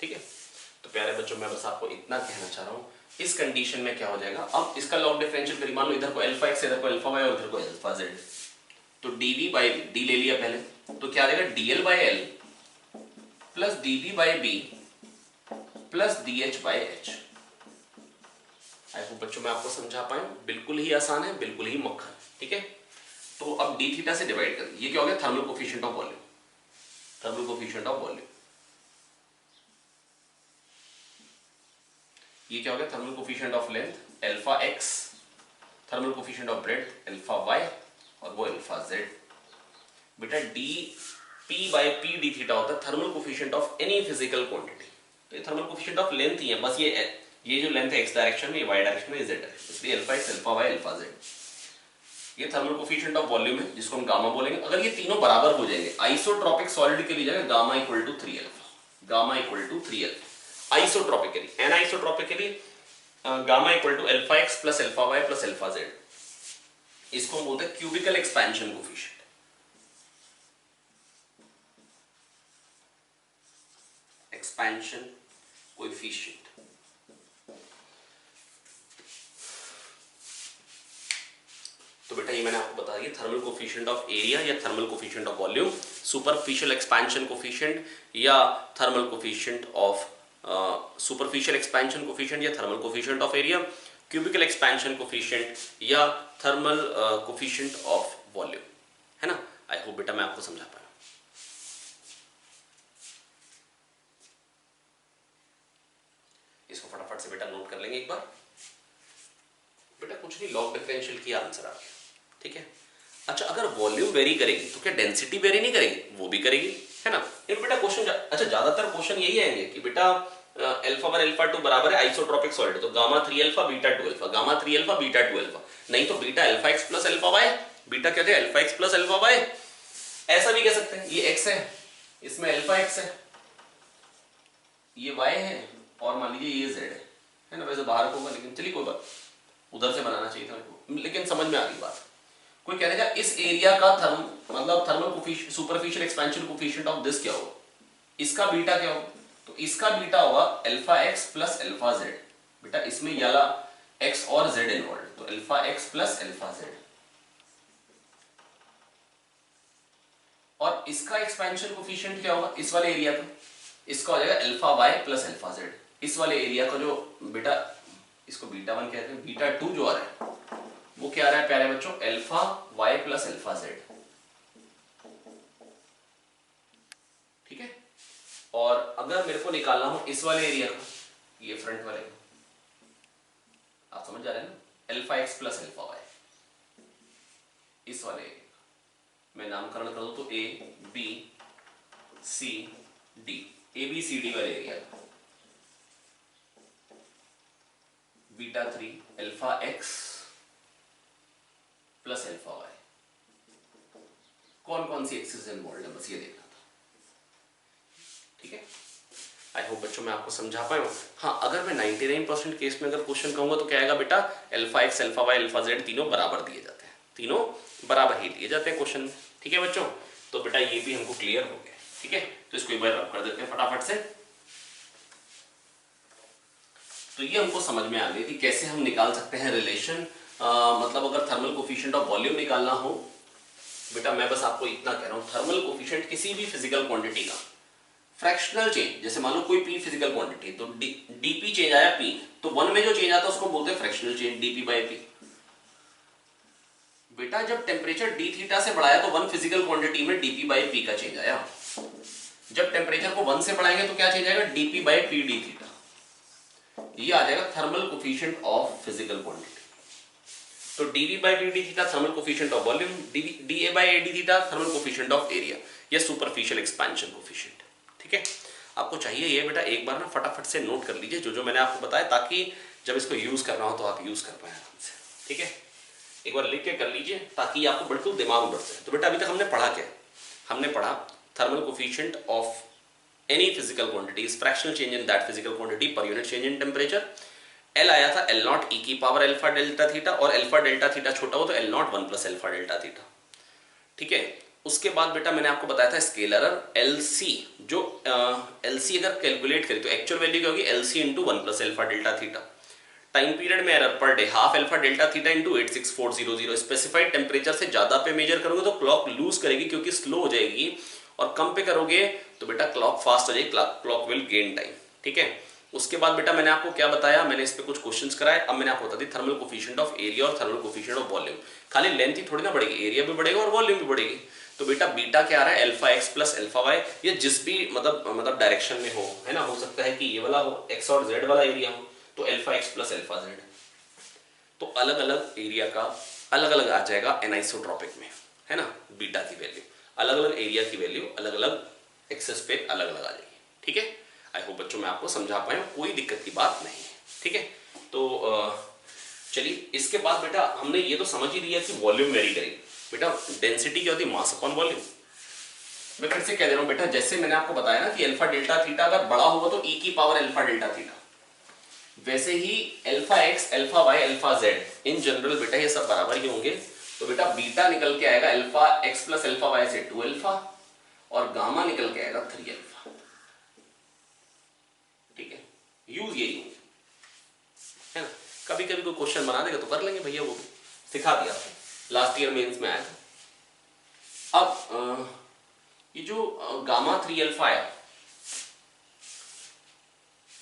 ठीक है। तो प्यारे बच्चों मैं बस आपको इतना कहना चाह रहा हूं, इस कंडीशन में क्या हो जाएगा, अब इसका लॉग डिफरेंशियल करिए, मान लो इधर को अल्फा एक्स, इधर को अल्फा वाई और इधर को अल्फा जेड, तो डीवी बाई डी ले लिया पहले, तो क्या आ जाएगा, DL by L plus DB by B plus DH by H. I hope बच्चों मैं आपको समझा पाया, बिल्कुल ही आसान है, बिल्कुल ही मक्खन, ठीक है। तो अब डी थीटा से डिवाइड कर, ये क्या हो गया, thermal coefficient of volume, thermal coefficient of volume, ये क्या हो गया, thermal coefficient of length alpha X, thermal coefficient of breadth alpha Y, और वो अल्फा जेड। बेटा D P by P D theta होता है thermal coefficient of any physical quantity. तो ये थर्मल कोफिशिएंट ऑफ लेंथ ही है, बस ये जो लेंथ है एक्स डायरेक्शन में, ये वाई डायरेक्शन में, ये जेड डायरेक्शन, इसलिए alpha X alpha Y alpha Z. ये थर्मल कोफिशिएंट ऑफ वॉल्यूम है, जिसको हम गामा बोलेंगे। अगर ये तीनों बराबर हो जाएंगे, आइसोट्रोपिक सॉलिड के लिए जाएगा gamma equal to 3 alpha, gamma equal to 3 alpha isotropically. Anisotropically gamma equal to alpha x plus alpha Y plus alpha Z, इसको हम बोलते हैं cubical expansion coefficient, expansion coefficient. तो तो बेटा ये मैंने आपको बता दिया, थर्मल कोफिशिएंट ऑफ एरिया या thermal coefficient of volume, superficial expansion coefficient या thermal coefficient of superficial expansion coefficient या thermal coefficient of area, cubical expansion coefficient या थर्मल कोफिशिएंट ऑफ वॉल्यूम, है ना। आई होप बेटा मैं आपको समझा पाया। इसको फटाफट से बेटा नोट कर लेंगे एक बार। बेटा कुछ नहीं, लॉग डिफरेंशियल की आंसर आ गया, ठीक है। अच्छा, अगर वॉल्यूम वेरी करेगी तो क्या डेंसिटी वेरी नहीं करेगी? वो भी करेगी, है ना। ये बेटा क्वेश्चन अच्छा ज्यादातर क्वेश्चन यही आएंगे कि बेटा अल्फा 1 अल्फा 2 बराबर है आइसोट्रोपिक सॉलिड, तो gamma 3 alpha beta 2 alpha, gamma 3 alpha beta 2 alpha, नहीं तो beta alpha x plus alpha Y, beta कहते हैं alpha x plus alpha Y. ऐसा भी कह सकते हैं, ये एक्स है, इसमें अल्फा एक्स है, ये वाई है, और मान लीजिए ये जेड है ना। वैसे बाहर को होगा, लेकिन चलिए कोई बात, उधर से बनाना चाहिए था मेरे को, लेकिन समझ में आ गई बात। कोई कह देगा इस एरिया का thermal coefficient, superficial expansion coefficient of this क्या होगा, इसका बीटा क्या होगा, तो इसका बीटा होगा alpha x plus alpha Z. बेटा इसमें याला एक्स और जेड इन्वॉल्व, तो alpha x plus alpha Z. और इसका एक्सपेंशन कोफिशिएंट क्या होगा इस वाले एरिया का, इसका हो जाएगा alpha Y plus alpha Z. इस वाले एरिया का जो बेटा, इसको बीटा 1 कहते हैं, बीटा 2 जो आ रहा है वो क्या आ रहा है प्यारे बच्चों, alpha Y plus alpha Z, ठीक है। और अगर मेरे को निकालना हो इस वाले एरिया का, ये फ्रंट वाले का, आप समझ जा रहे हैं ना, alpha x plus alpha Y, इस वाले एरिया का मैं नामकरण कर दूं तो A B C D, A B C D वाले एरिया का beta 3 alpha x plus alpha Y, कौन कौन सी एक्सिस इन्वॉल्व है बस ये देखना था, ठीक है। आई होप बच्चों मैं आपको समझा पाया हूं। हाँ, अगर मैं 99% केस में अगर क्वेश्चन कहूंगा तो क्या आएगा बेटा, alpha X alpha Y alpha Z तीनों बराबर दिए जाते हैं, तीनों बराबर ही दिए जाते हैं क्वेश्चन में, ठीक है बच्चों। तो बेटा ये भी हमको क्लियर हो गया, ठीक है। तो इसको एक बार रब कर देते हैं फटाफट से। तो ये हमको समझ में आ गई कि कैसे हम निकाल सकते हैं रिलेशन, मतलब अगर थर्मल कोफिशिएंट ऑफ वॉल्यूम निकालना हो। बेटा मैं बस आपको इतना कह रहा हूं, थर्मल कोफिशिएंट किसी भी फिजिकल क्वांटिटी का फ्रैक्शनल चेंज, जैसे मान लो कोई पी फिजिकल क्वांटिटी, तो डीपी चेंज आया पी, तो 1 में जो चेंज आता है उसको बोलते हैं fractional change, DP by P. बेटा जब टेम्परेचर डी थीटा से बढ़ाया तो 1 फिजिकल क्वांटिटी में डीपी बाय पी का चेंज आया, जब टेम्परेचर को 1 से बढ़ाएंगे तो क्या चेंज आएगा, DP by P D theta. ये आ जाएगा thermal coefficient of physical quantity. तो dV by dt theta thermal coefficient of volume, dA by AD theta thermal coefficient of area या सुपरफिशियल एक्सपेंशन कोफिशिएंट, ठीक है। आपको चाहिए ये बेटा एक बार ना फटाफट से नोट कर लीजिए जो जो मैंने आपको बताया, ताकि जब इसको यूज करना हो तो आप यूज कर पाए आराम से, ठीक है। एक बार लिख के कर लीजिए ताकि आपको बिल्कुल दिमाग में बढ़ जाए। तो बेटा अभी तक हमने पढ़ा क्या, हमने पढ़ा thermal coefficient of any physical quantity is fractional change in that physical quantity per unit change in temperature। L आया था L नॉट e की पावर अल्फा डेल्टा थीटा, और अल्फा डेल्टा थीटा छोटा हो तो L naught 1 plus alpha delta theta, ठीक है। उसके बाद बेटा मैंने आपको बताया था स्केलर LC, जो LC अगर कैलकुलेट करें तो एक्चुअल वैल्यू क्या होगी, LC into 1 plus alpha delta theta. Time period में error per day half alpha delta theta into 86400। Specified temperature से ज्यादा पे मेजर करोगे तो क्लॉक लूज करेगी क्योंकि स्लो हो जाएगी, और कम पे करोगे तो बेटा क्लॉक फास्ट हो जाएगी, क्लॉक विल गेन टाइम, ठीक है। उसके बाद बेटा मैंने आपको क्या बताया, मैंने इस पे कुछ क्वेश्चंस कराए। अब मैंने आपको बता दी थर्मल कोफिशिएंट ऑफ एरिया और थर्मल कोफिशिएंट ऑफ वॉल्यूम। खाली लेंथ ही थोड़ी ना बढ़ेगी, एरिया भी बढ़ेगा और वॉल्यूम भी बढ़ेगी। तो बेटा बीटा क्या आ रहा है, alpha x plus alpha Y, ये जिस भी मतलब डायरेक्शन में हो, है ना, हो सकता है कि ये वाला हो एक्स और जेड वाला एरिया हो तो alpha x plus alpha Z, तो अलग अलग एरिया का अलग अलग आ जाएगा एनाइसोट्रॉपिक में, है ना। बीटा की वैल्यू अलग अलग, एरिया की वैल्यू अलग अलग, एक्सेस पे अलग अलग आ जाएगी, ठीक है। आई होप बच्चों मैं आपको समझा पाया, कोई दिक्कत की बात नहीं है, ठीक है। तो चलिए इसके बाद बेटा हमने ये तो समझ ही लिया कि वॉल्यूम वेरी करेगी। बेटा डेंसिटी क्या होती है, मास अपॉन वॉल्यूम। मैं फिर से कह दे रहा हूं बेटा, जैसे मैंने आपको बताया ना कि अल्फा डेल्टा थीटा अगर बड़ा होगा तो e की पावर अल्फा डेल्टा थीटा, वैसे ही alpha X alpha Y alpha Z in general बेटा ये सब बराबर ही होंगे। तो बेटा बीटा निकल के आएगा alpha x plus alpha Y से 2 अल्फा, और गामा निकल के आएगा 3 अल्फा, ठीक है। यूज यही होंगे, है ना। कभी कभी कोई क्वेश्चन बना देगा तो कर लेंगे भैया, वो भी सिखा दिया लास्ट ईयर मेंस में आया था। अब ये जो गामा 3 अल्फा आया,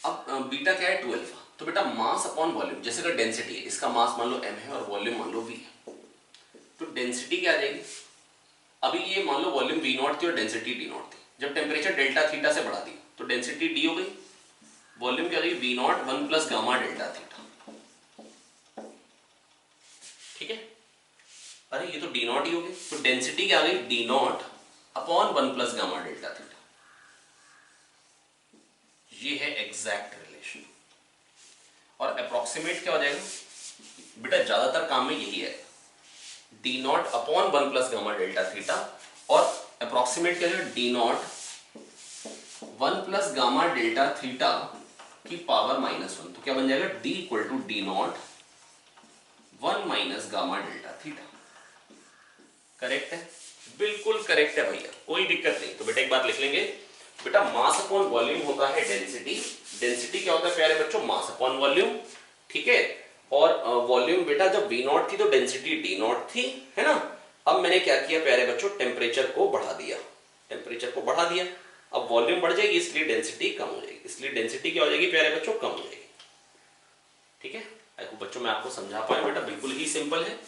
अब बीटा क्या है 2 अल्फा, तो बेटा मास अपॉन वॉल्यूम, जैसे अगर डेंसिटी है, इसका मास मान लो m है और वॉल्यूम मान लो v है, तो डेंसिटी क्या आ जाएगी, अभी ये मान लो वॉल्यूम v नॉट थी और डेंसिटी d नॉट थी, जब टेम्परेचर डेल्टा थीटा से बढ़ा दी तो डेंसिटी d हो गई, वॉल्यूम क्या हो गई v not 1 plus gamma delta theta, ठीक है। अरे ये तो d नॉट ही हो गई, तो डेंसिटी क्या आ गई d not upon 1 plus gamma delta theta, ये है एग्जैक्ट रिलेशन। और अप्रोक्सीमेट क्या हो जाएगा बेटा, ज्यादातर काम में यही है, D not upon 1 plus gamma delta theta, और अप्रोक्सीमेट क्या है D nought 1 plus gamma delta theta की पावर -1, तो क्या बन जाएगा D equal to D nought 1 minus gamma delta theta. Correct है, बिल्कुल करेक्ट है भैया, कोई दिक्कत नहीं। तो बेटा एक बात लिख लेंगे, बेटा मास अपॉन वॉल्यूम होता है डेंसिटी, डेंसिटी क्या होता है प्यारे बच्चों, मास अपॉन वॉल्यूम, ठीक है। और वॉल्यूम बेटा जब v नॉट थी तो डेंसिटी d नॉट थी, है ना। अब मैंने क्या किया प्यारे बच्चों, टेम्परेचर को बढ़ा दिया, टेम्परेचर को बढ़ा दिया, अब वॉल्यूम बढ़ जाएगी इसलिए डेंसिटी कम हो जाएगी, इसलिए डेंसिटी क्या हो जाएगी प्यारे बच्चों, कम हो जाएगी, ठीक है। आई होप बच्चों मैं आपको समझा पाया, बेटा बिल्कुल ही सिंपल है।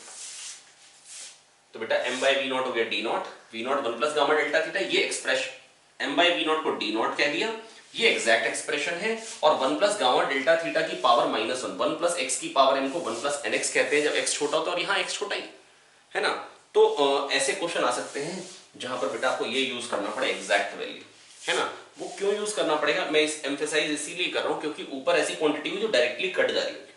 तो बेटा m बाई वी नॉट हो गया d naught, v not 1 plus gamma delta theta, ये expression m by we naught को d नॉट कह दिया, ये एग्जैक्ट एक्सप्रेशन है। और 1 प्लस गामा डेल्टा थीटा की पावर -1, 1 प्लस एक्स की पावर n को 1 प्लस nx कहते हैं जब x छोटा होता है, और यहाँ x छोटा ही है ना। तो ऐसे क्वेश्चन आ सकते हैं जहां पर बेटा आपको ये यूज करना पड़े एग्जैक्ट वैल्यू, है ना। वो क्यों यूज करना पड़ेगा, मैं इस एम्फेसाइज इसीलिए कर रहा हूं क्योंकि ऊपर ऐसी क्वांटिटी हुई जो डायरेक्टली कट जा रही होगी,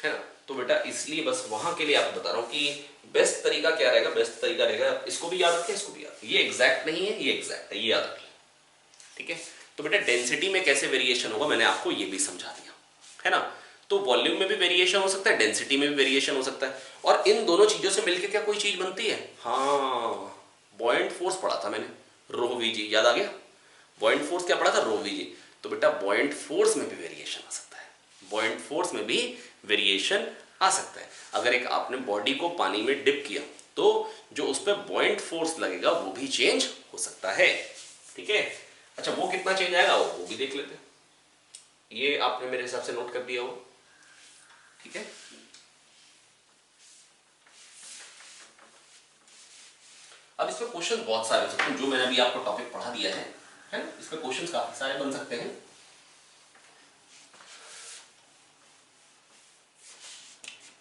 है ना। तो बेटा इसलिए बस वहां के लिए आपको बता रहा हूं कि बेस्ट तरीका क्या रहेगा, बेस्ट तरीका रहेगा, इसको भी याद रखें, इसको भी याद, ये एग्जैक्ट नहीं है, ये एग्जैक्ट है, ये याद रखें, ठीक है। तो बेटा डेंसिटी में कैसे वेरिएशन होगा मैंने आपको ये भी समझा दिया, है ना। तो वॉल्यूम में भी वेरिएशन हो सकता है, डेंसिटी में भी वेरिएशन हो सकता है, और इन दोनों चीजों से मिलकर क्या कोई चीज बनती है, हाँ बॉयंट फोर्स पढ़ा था मैंने, रो वी जी, याद आ गया। बॉयंट फोर्स क्या पढ़ा था, रो वी जी। तो बेटा बॉयंट फोर्स में भी वेरिएशन आ सकता है, बॉयंट फोर्स में भी वेरिएशन आ सकता है। अगर एक आपने बॉडी को पानी में डिप किया तो जो उस पर बॉयंट फोर्स लगेगा वो भी चेंज हो सकता है, ठीक है। अच्छा वो कितना चेंज आएगा वो भी देख लेते हैं, ये आपने मेरे हिसाब से नोट कर दिया हो, ठीक है। अब इसमें क्वेश्चन बहुत सारे हो सकते हैं, जो मैंने अभी आपको टॉपिक पढ़ा दिया है ना, इसमें क्वेश्चन काफी सारे बन सकते हैं,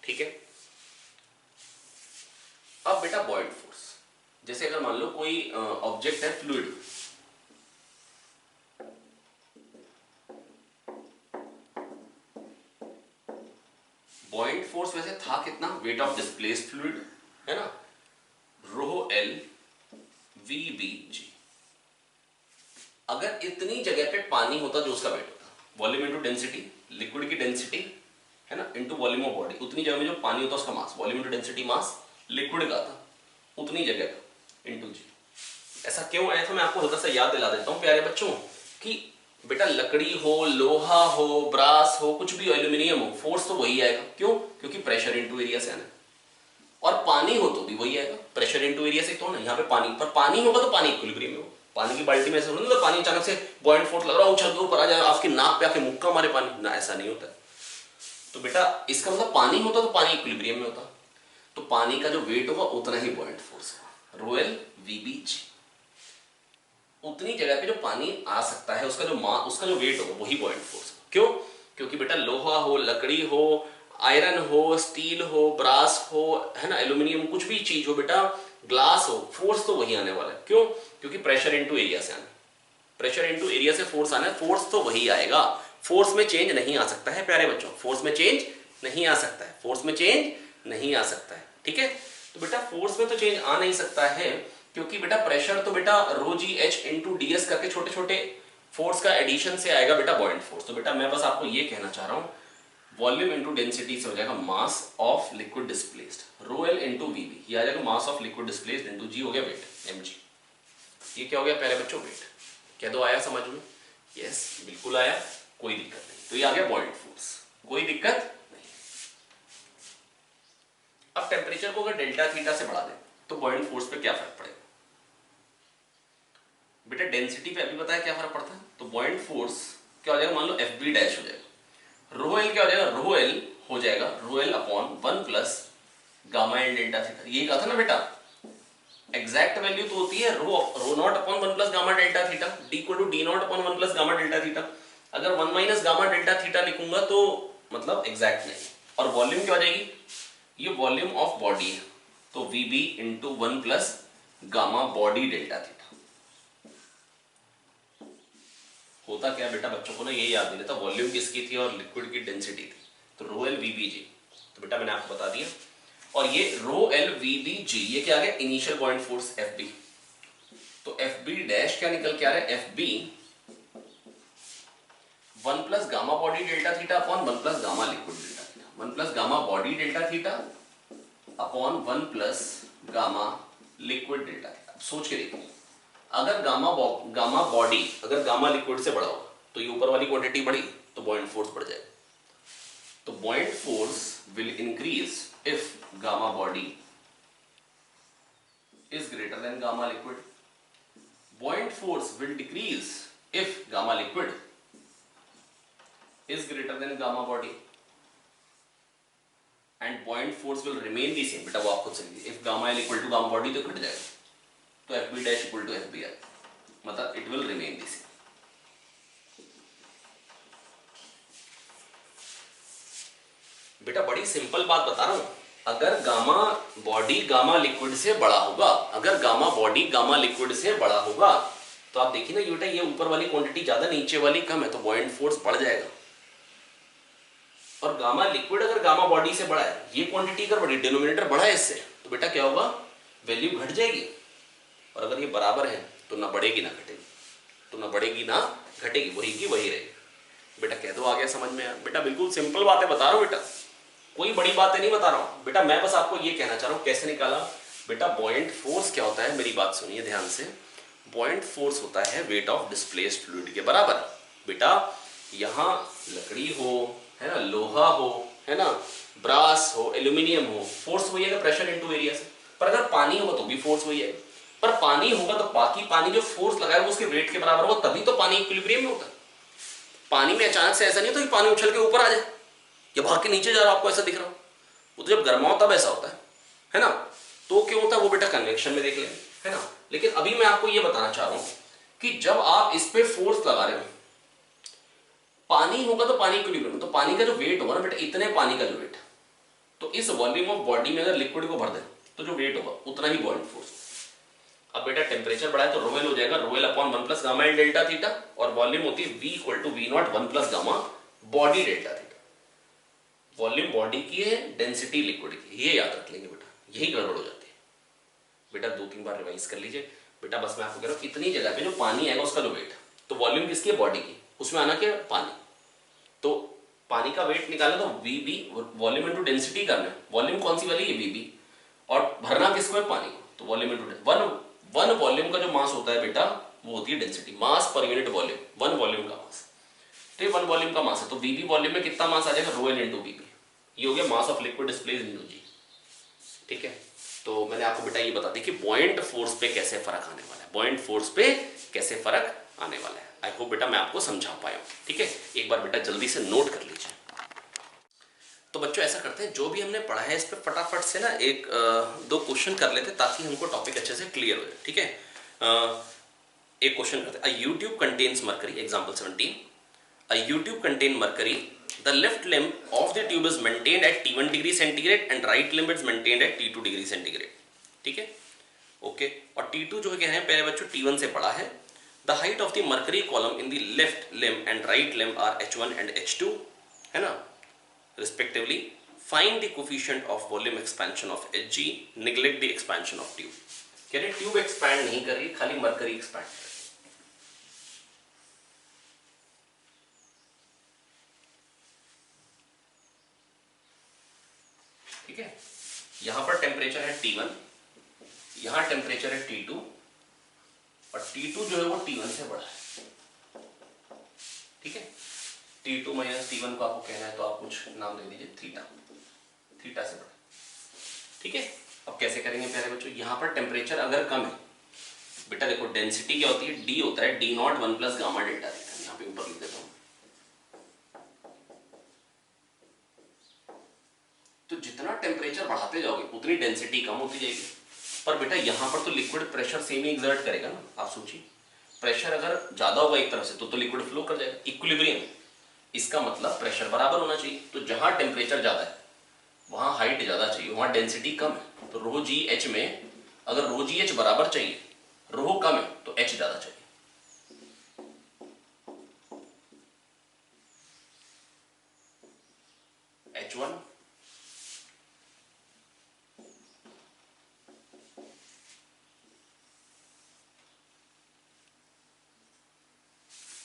ठीक है। अब बेटा बॉयंट फोर्स, जैसे अगर मान लो कोई ऑब्जेक्ट है फ्लूइड, बॉयंट फोर्स वैसे था कितना, वेट ऑफ डिस्प्लेस्ड फ्लूइड, है ना, रो एल वी बी जी। अगर इतनी जगह पे पानी होता जो उसका वेट होता, वॉल्यूम इनटू डेंसिटी, लिक्विड की डेंसिटी है ना, इनटू वॉल्यूम ऑफ बॉडी, उतनी जगह में जो पानी होता उसका mass, volume into density mass liquid का था, उतनी जगह का इनटू जी। ऐसा क्यों आया था मैं आपको हल्का सा याद दिला देता हूं प्यारे बच्चों, कि बेटा लकड़ी हो, लोहा हो, ब्रास हो, कुछ भी एल्यूमिनियम हो, फोर्स तो वही आएगा, क्यों, क्योंकि प्रेशर इनटू एरिया से आना, और पानी हो तो भी वही आएगा, प्रेशर इनटू एरिया से। तो ना यहाँ पे पानी, पर पानी होगा तो पानी इक्विलिब्रियम में हो, पानी की बाल्टी में ऐसे होता है पानी अचानक से बॉयंट फोर्स लग रहा है उछल के ऊपर आ जाए, आपकी नाक पे आके मुक्का मारे पानी ना, ऐसा नहीं होता। तो बेटा इसका मतलब पानी होता तो पानी इक्विलिब्रियम में होता, तो पानी का जो वेट होगा उतना ही बॉयंट फोर्स होगा, रो एल वी बी जी। उतनी जगह पे जो पानी आ सकता है उसका जो वेट होगा वही बॉयंट फोर्स होगा। क्यों, क्योंकि बेटा लोहा हो, लकड़ी हो, आयरन हो, स्टील हो, ब्रास हो, है ना, एल्यूमिनियम, कुछ भी चीज हो बेटा, ग्लास हो, फोर्स तो वही आने वाला है। क्यों, क्योंकि प्रेशर इनटू एरिया से आना, प्रेशर इनटू एरिया से फोर्स आना है, फोर्स तो वही आएगा, फोर्स में चेंज नहीं आ सकता है प्यारे बच्चों, फोर्स में चेंज नहीं आ सकता है, फोर्स में चेंज नहीं आ सकता है, ठीक है। तो बेटा फोर्स में तो चेंज आ नहीं सकता है क्योंकि बेटा प्रेशर तो बेटा rho G H into D S करके छोटे छोटे फोर्स का एडिशन से आएगा बेटा बॉयंट फोर्स। तो बेटा मैं बस आपको ये कहना चाह रहा हूं, वॉल्यूम इंटू डेंसिटी से हो जाएगा mass of liquid displaced, rho L into V B, ये आ जाएगा mass of liquid displaced into G हो गया वेट एम जी। ये क्या हो गया पहले बच्चों, वेट। कह दो आया समझ में, यस बिल्कुल आया, कोई दिक्कत नहीं। तो ये आ गया बॉयंट फोर्स, कोई दिक्कत नहीं। अब टेम्परेचर को अगर डेल्टा थीटा से बढ़ा दें तो बॉइंट फोर्स पे क्या फर्क पड़ेगा? बेटा डेंसिटी पे अभी बताया क्या फर्क पड़ता है, तो बॉइंट फोर्स क्या हो जाएगा, मान लो एफ बी डैश हो जाएगा, रो एल क्या हो जाएगा, रो एल हो जाएगा rho L upon 1 plus gamma L delta theta. यही कहा था ना बेटा, एग्जैक्ट वैल्यू तो होती है rho naught upon 1 plus gamma delta theta, D equal to D not upon 1 plus gamma delta theta. अगर 1 माइनस गामा डेल्टा थीटा लिखूंगा तो मतलब एग्जैक्ट नहीं। और वॉल्यूम क्या हो जाएगी, ये वॉल्यूम ऑफ बॉडी है, तो V B into 1 plus gamma body delta theta. होता क्या बेटा, बच्चों को ना ये याद नहीं रहता वॉल्यूम किसकी थी और लिक्विड की डेंसिटी थी, तो rho L V B G, तो बेटा मैंने आपको बता दिया। और ये rho L V B G ये क्या आ गया, initial buoyant force F B, तो एफ बी डैश क्या निकल के आ रहा है, F B 1 plus gamma body delta theta upon 1 plus gamma liquid delta theta, 1 plus gamma body delta theta upon 1 plus gamma liquid delta theta. अब सोच के देखिए, अगर गामा बॉडी अगर गामा लिक्विड से बड़ा हो तो ये ऊपर वाली क्वांटिटी बढ़ी तो बॉइंट फोर्स बढ़ जाएगा, तो बॉइंट force will increase if gamma body is greater than gamma liquid, बॉइंट force will decrease if gamma liquid is greater than gamma body and point force will remain the same। बेटा वो आप खुद समझिए, if gamma L equal to gamma body तो घट जाएगा, तो FB dash equal to FB मतलब it will remain the same। बेटा बड़ी सिंपल बात बता रहा हूं, अगर गामा बॉडी गामा लिक्विड से बड़ा होगा, अगर गामा बॉडी गामा लिक्विड से बड़ा होगा तो आप देखिए ना बेटा, ये ऊपर वाली क्वांटिटी ज्यादा नीचे वाली कम है, तो बॉइंट फोर्स बढ़ जाएगा। और गामा लिक्विड अगर गामा बॉडी से बड़ा है, ये क्वांटिटी अगर बड़ी, डिनोमिनेटर बड़ा है इससे, तो बेटा क्या होगा, वैल्यू घट जाएगी। और अगर ये बराबर है तो ना बढ़ेगी ना घटेगी, तो ना बढ़ेगी ना घटेगी, वही की वही रहेगी। बेटा कह दो आ गया समझ में? बेटा बिल्कुल सिंपल बातें बता रहा हूं बेटा, कोई बड़ी बातें नहीं बता रहा हूं बेटा, मैं बस आपको ये कहना चाह रहा हूं कैसे निकाला। बेटा बॉइंट फोर्स क्या होता है, मेरी बात सुनिए ध्यान से, बॉइंट फोर्स होता है वेट ऑफ डिस्प्लेस्ड फ्लूइड के बराबर। बेटा यहां लकड़ी हो, है ना, लोहा हो, है ना, ब्रास हो, एल्यूमिनियम हो, फोर्स वही है प्रेशर इनटू एरिया से। पर अगर पानी होगा तो भी फोर्स वही है, पर पानी होगा तो बाकी पानी जो फोर्स लगाएगा वो उसके वेट के बराबर होगा, तभी तो पानी इक्विलिब्रियम में होता है। पानी में अचानक से ऐसा नहीं होता कि पानी उछल के ऊपर आ जाए या भाग के नीचे जा रहा आपको ऐसा दिख रहा हो, वो तो जब गर्मा होता है ऐसा होता है ना। तो क्यों होता है वो बेटा कन्वेक्शन में देख लें, है ना। लेकिन अभी मैं आपको ये बताना चाह रहा हूं कि जब आप इस पे फोर्स लगा रहे हो, पानी होगा तो पानी इक्विलिब्रियम, तो पानी का जो वेट होगा ना बेटा, इतने पानी का जो वेट, तो इस वॉल्यूम ऑफ बॉडी में अगर लिक्विड को भर दे तो जो वेट होगा उतना ही बॉइंट फोर्स। अब बेटा टेम्परेचर बढ़ा है तो रो एल हो जाएगा rho L upon 1 plus gamma L delta theta, और वॉल्यूम होती है V equal to V not 1 plus gamma body delta theta. Volume body की है, डेंसिटी लिक्विड की, ये याद रख लेंगे बेटा, यही गड़बड़ हो जाती है। बेटा 2-3 बार रिवाइज कर लीजिए बेटा, बस मैं आपको कह रहा हूँ कितनी जगह पे जो पानी आएगा उसका जो वेट, तो वॉल्यूम किसकी है, बॉडी की, उसमें आना क्या, पानी, तो पानी का वेट निकालना तो V B volume into density करना है, वॉल्यूम कौन सी वाली है, वी बी, और भरना किसको है, पानी को, तो वॉल्यूम इनटू वन वॉल्यूम का जो मास होता है बेटा वो होती है डेंसिटी, मास per unit volume, one volume का मास, तो वन वॉल्यूम का मास है, तो वीबी वॉल्यूम में कितना मास आ जाएगा, रो एल इनटू वीबी, ये हो गया mass of liquid displace into G. ठीक है, तो मैंने आपको बेटा ये बता दी कि पॉइंट फोर्स पे कैसे फर्क आने वाला है, पॉइंट फोर्स पे कैसे फर्क आने वाला है। आई होप बेटा मैं आपको समझा पाया हूं। ठीक है, एक बार बेटा जल्दी से नोट कर लीजिए। तो बच्चों ऐसा करते हैं, जो भी हमने पढ़ा है इस पे फटाफट से ना एक दो क्वेश्चन कर लेते हैं ताकि हमको टॉपिक अच्छे से क्लियर हो जाए। ठीक है, एक क्वेश्चन करते हैं, a YouTube contains mercury, example 17, a YouTube contain mercury, the left limb of the tube is maintained at T1 degree centigrade and right limb is maintained at T2 degree centigrade। ठीक है, ओके, और T2 जो कह रहे हैं पहले बच्चों T1 से पढ़ा है। the height of the mercury column in the left limb and right limb are H1 and H2, है ना, respectively। find the coefficient of volume expansion of Hg, neglect the expansion of tube। कह रहे ट्यूब एक्सपैंड नहीं कर रही, खाली मरकरी एक्सपैंड कर रही। ठीक है, यहां पर टेम्परेचर है T1, यहां टेम्परेचर है T2, और T2 जो है वो T1 से बड़ा है। ठीक है, T2 माइनस T1 को आपको कहना है तो आप कुछ नाम दे दीजिए, थीटा, थीटा से बड़ा। ठीक है, अब कैसे करेंगे प्यारे बच्चों, यहाँ पर टेम्परेचर अगर कम है बेटा, देखो डेंसिटी क्या होती है, डी होता है D nought 1 plus gamma delta theta. यहाँ पे ऊपर लिख देता हूँ। तो जितना टेम्परेचर बढ़ाते जाओगे उतनी डेंसिटी कम होती जाएगी। पर बेटा यहाँ पर तो लिक्विड प्रेशर सेम ही एक्सर्ट करेगा ना। आप सोचिए, प्रेशर अगर ज्यादा होगा एक तरफ से तो लिक्विड फ्लो कर जाएगा, इक्विलिब्रियम। इसका मतलब प्रेशर बराबर होना चाहिए। तो जहां टेम्परेचर ज्यादा है वहां हाइट ज्यादा चाहिए, वहां डेंसिटी कम है। तो रो जी एच में अगर रो जी एच बराबर चाहिए, रो कम है तो एच ज्यादा चाहिए। H1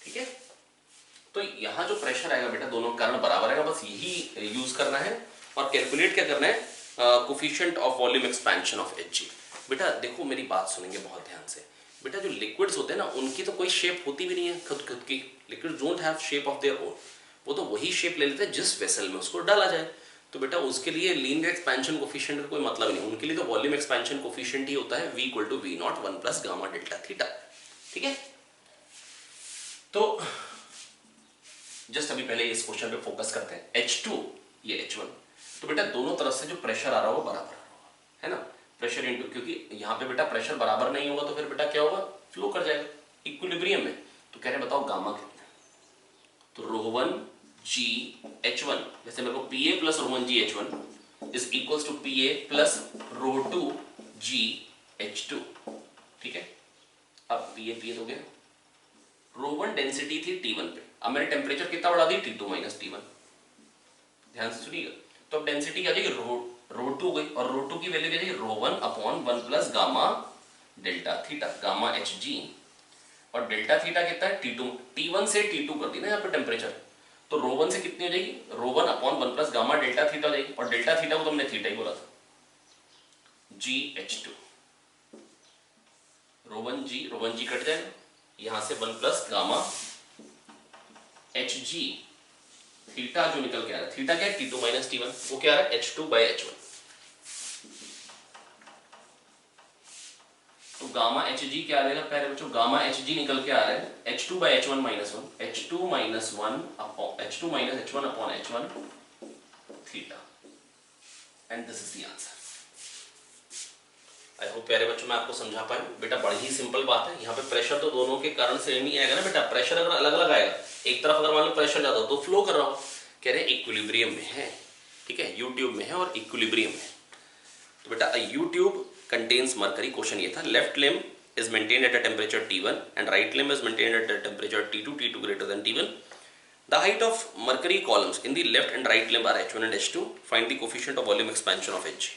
ठीक है। तो यहां जो प्रेशर आएगा बेटा दोनों कारण बराबर आएगा, बस यही यूज करना है। और कैलकुलेट क्या करना है, coefficient of volume expansion of Hg। बेटा देखो मेरी बात सुनेंगे बहुत ध्यान से। बेटा जो लिक्विड्स होते हैं ना उनकी तो कोई शेप होती भी नहीं है खुद खुद की। Liquid don't have shape of their own, वो तो वही शेप ले लेते हैं जिस वेसल में उसको डाला जाए। तो बेटा उसके लिए लीनियर एक्सपेंशन कोफिशिएंट का कोई मतलब नहीं, उनके लिए तो वॉल्यूम एक्सपेंशन कोफिशिएंट ही होता है V equal to V not 1 plus gamma delta theta. ठीक है, तो जस्ट अभी पहले इस क्वेश्चन पे फोकस करते हैं। H2 ये H1, तो बेटा दोनों तरफ से जो प्रेशर आ रहा हो बराबर है ना, प्रेशर इनटू, क्योंकि यहाँ पे बेटा प्रेशर बराबर नहीं होगा तो फिर बेटा क्या होगा, फ्लो कर जाएगा इक्विलिब्रियम में। तो कह रहे बताओ गामा कितना है, तो रो1 जी H1, जैसे मेरे को PA plus rho one G H1 is equals to PA plus rho two G H2। ठीक है, अब PA हो गया। रो1 डेंसिटी थी T1 पे, अब मैंने टेम्परेचर कितना बढ़ा दी, T2 माइनस T1। ध्यान से सुनिएगा, तो अब डेंसिटी क्या जाएगी, रो2 हो गई, और रो2 की वैल्यू क्या जाएगी, rho one upon 1 plus gamma delta theta, gamma Hg। और डेल्टा थीटा कितना है, T2, T1 से T2 कर दी ना यहाँ पे टेम्परेचर, तो रो1 से कितनी हो जाएगी, rho one upon 1 plus gamma delta theta हो जाएगी। और डेल्टा थीटा को तो हमने थीटा ही बोला था, GH2। रो1 जी कट जाएगा, यहां से 1 प्लस गामा Hg, थीटा जो निकल के आ रहा है, थीटा क्या है, T2 माइनस T1, वो क्या आ रहा है, H2 बाई H1। तो गामा Hg क्या आ जाएगा प्यारे बच्चों, गामा Hg निकल के आ रहा है H2 by H1 minus 1, H2 minus H1 upon H1 theta, and this is the answer. I hope प्यारे बच्चों मैं आपको समझा पाया। बेटा बड़ी ही सिंपल बात है, यहाँ पे प्रेशर तो दोनों के कारण सेम ही आएगा ना बेटा। प्रेशर अगर अलग अलग आएगा, एक तरफ अगर मान लो प्रेशर ज्यादा हो तो फ्लो कर रहा हो, कह रहे इक्विलिब्रियम में है। ठीक है, यू ट्यूब में है और इक्विलिब्रियम में। तो बेटा you tube contains mercury, question ये था, left limb is maintained at a temperature T1 and right limb is maintained at a temperature T2 greater than T1. The height of mercury columns in the left and right limb are H1 and H2. Find the coefficient of volume expansion of Hg.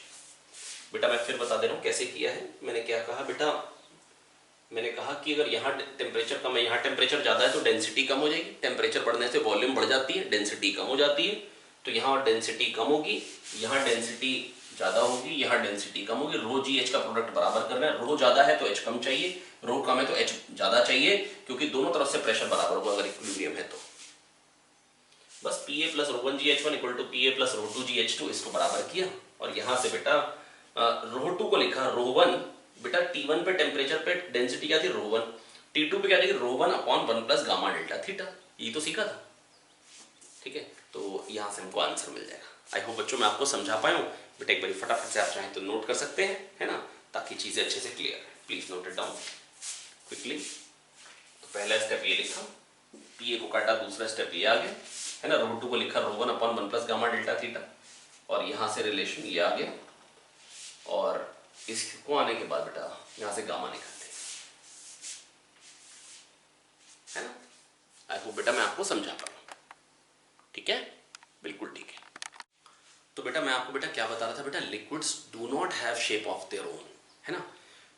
बेटा मैं फिर बता दे रहा हूँ कैसे किया है। मैंने क्या कहा बेटा, मैंने कहा कि अगर यहाँ टेम्परेचर कम है, यहाँ टेम्परेचर ज़्यादा है तो डेंसिटी कम हो जाएगी। टेम्परेचर बढ़ने से वॉल्यूम बढ़ जाती है, डेंसिटी कम हो जाती है। तो यहाँ डेंसिटी कम होगी, यहाँ डेंसिटी ज़्यादा होगी, यहाँ डेंसिटी कम होगी। रो जी एच का प्रोडक्ट बराबर करना है, रो ज़्यादा है तो एच कम चाहिए, रो कम है तो एच ज़्यादा चाहिए, क्योंकि दोनों तरफ से प्रेशर बराबर होगा अगर इक्विलिब्रियम है तो। बस PA plus rho one G H1 equal to PA plus rho two G H2, इसको बराबर किया। और यहाँ से बेटा रो2 को लिखा रो1, बेटा T1 पे टेम्परेचर पे डेंसिटी क्या थी, रो1, T2 पे क्या थी, rho one upon 1 plus gamma delta theta, ये तो सीखा था। ठीक है, तो यहाँ से हमको आंसर मिल जाएगा। आई होप बच्चों मैं आपको समझा पाया हूँ। बेटा एक बार फटाफट से आप चाहें तो नोट कर सकते हैं, है ना, ताकि चीजें अच्छे से क्लियर है। Please note it down quickly. तो पहला स्टेप ये लिखा, PA को काटा, दूसरा स्टेप ये आ गया, है ना, रो2 को लिखा rho one upon 1 plus gamma delta theta, और यहाँ से रिलेशन ये आ गया। और इसको आने के बाद बेटा यहाँ से गामा निकालते है ना। आई होप बेटा मैं आपको समझा पाऊँ। ठीक है, बिल्कुल ठीक है। तो बेटा मैं आपको बेटा क्या बता रहा था, बेटा liquids do not have shape of their own, है ना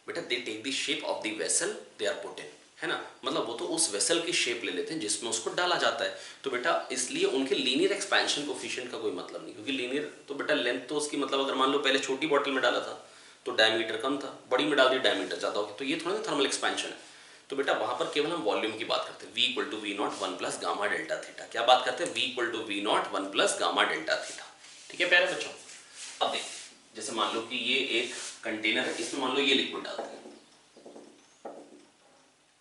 बेटा, they take the shape of the vessel they are put in, है ना, मतलब वो तो उस वेसल की शेप ले लेते हैं जिसमें उसको डाला जाता है। तो बेटा इसलिए उनके लीनियर एक्सपेंशन कोफिशिएंट का कोई मतलब नहीं, क्योंकि लीनियर तो बेटा लेंथ तो उसकी, मतलब अगर मान लो पहले छोटी बॉटल में डाला था तो डायमीटर कम था, बड़ी में डाल दी डायमीटर ज्यादा हो गया, तो ये थोड़ा ना थर्मल एक्सपेंशन है। तो बेटा वहां पर केवल हम वॉल्यूम की बात करते हैं, V equal to V not 1 plus gamma delta theta. क्या बात करते हैं, V equal to V not 1 plus gamma delta theta. ठीक है प्यारे बच्चों, अब देखिए जैसे मान लो कि ये एक कंटेनर है, इसमें मान लो ये लिक्विड डालते हैं,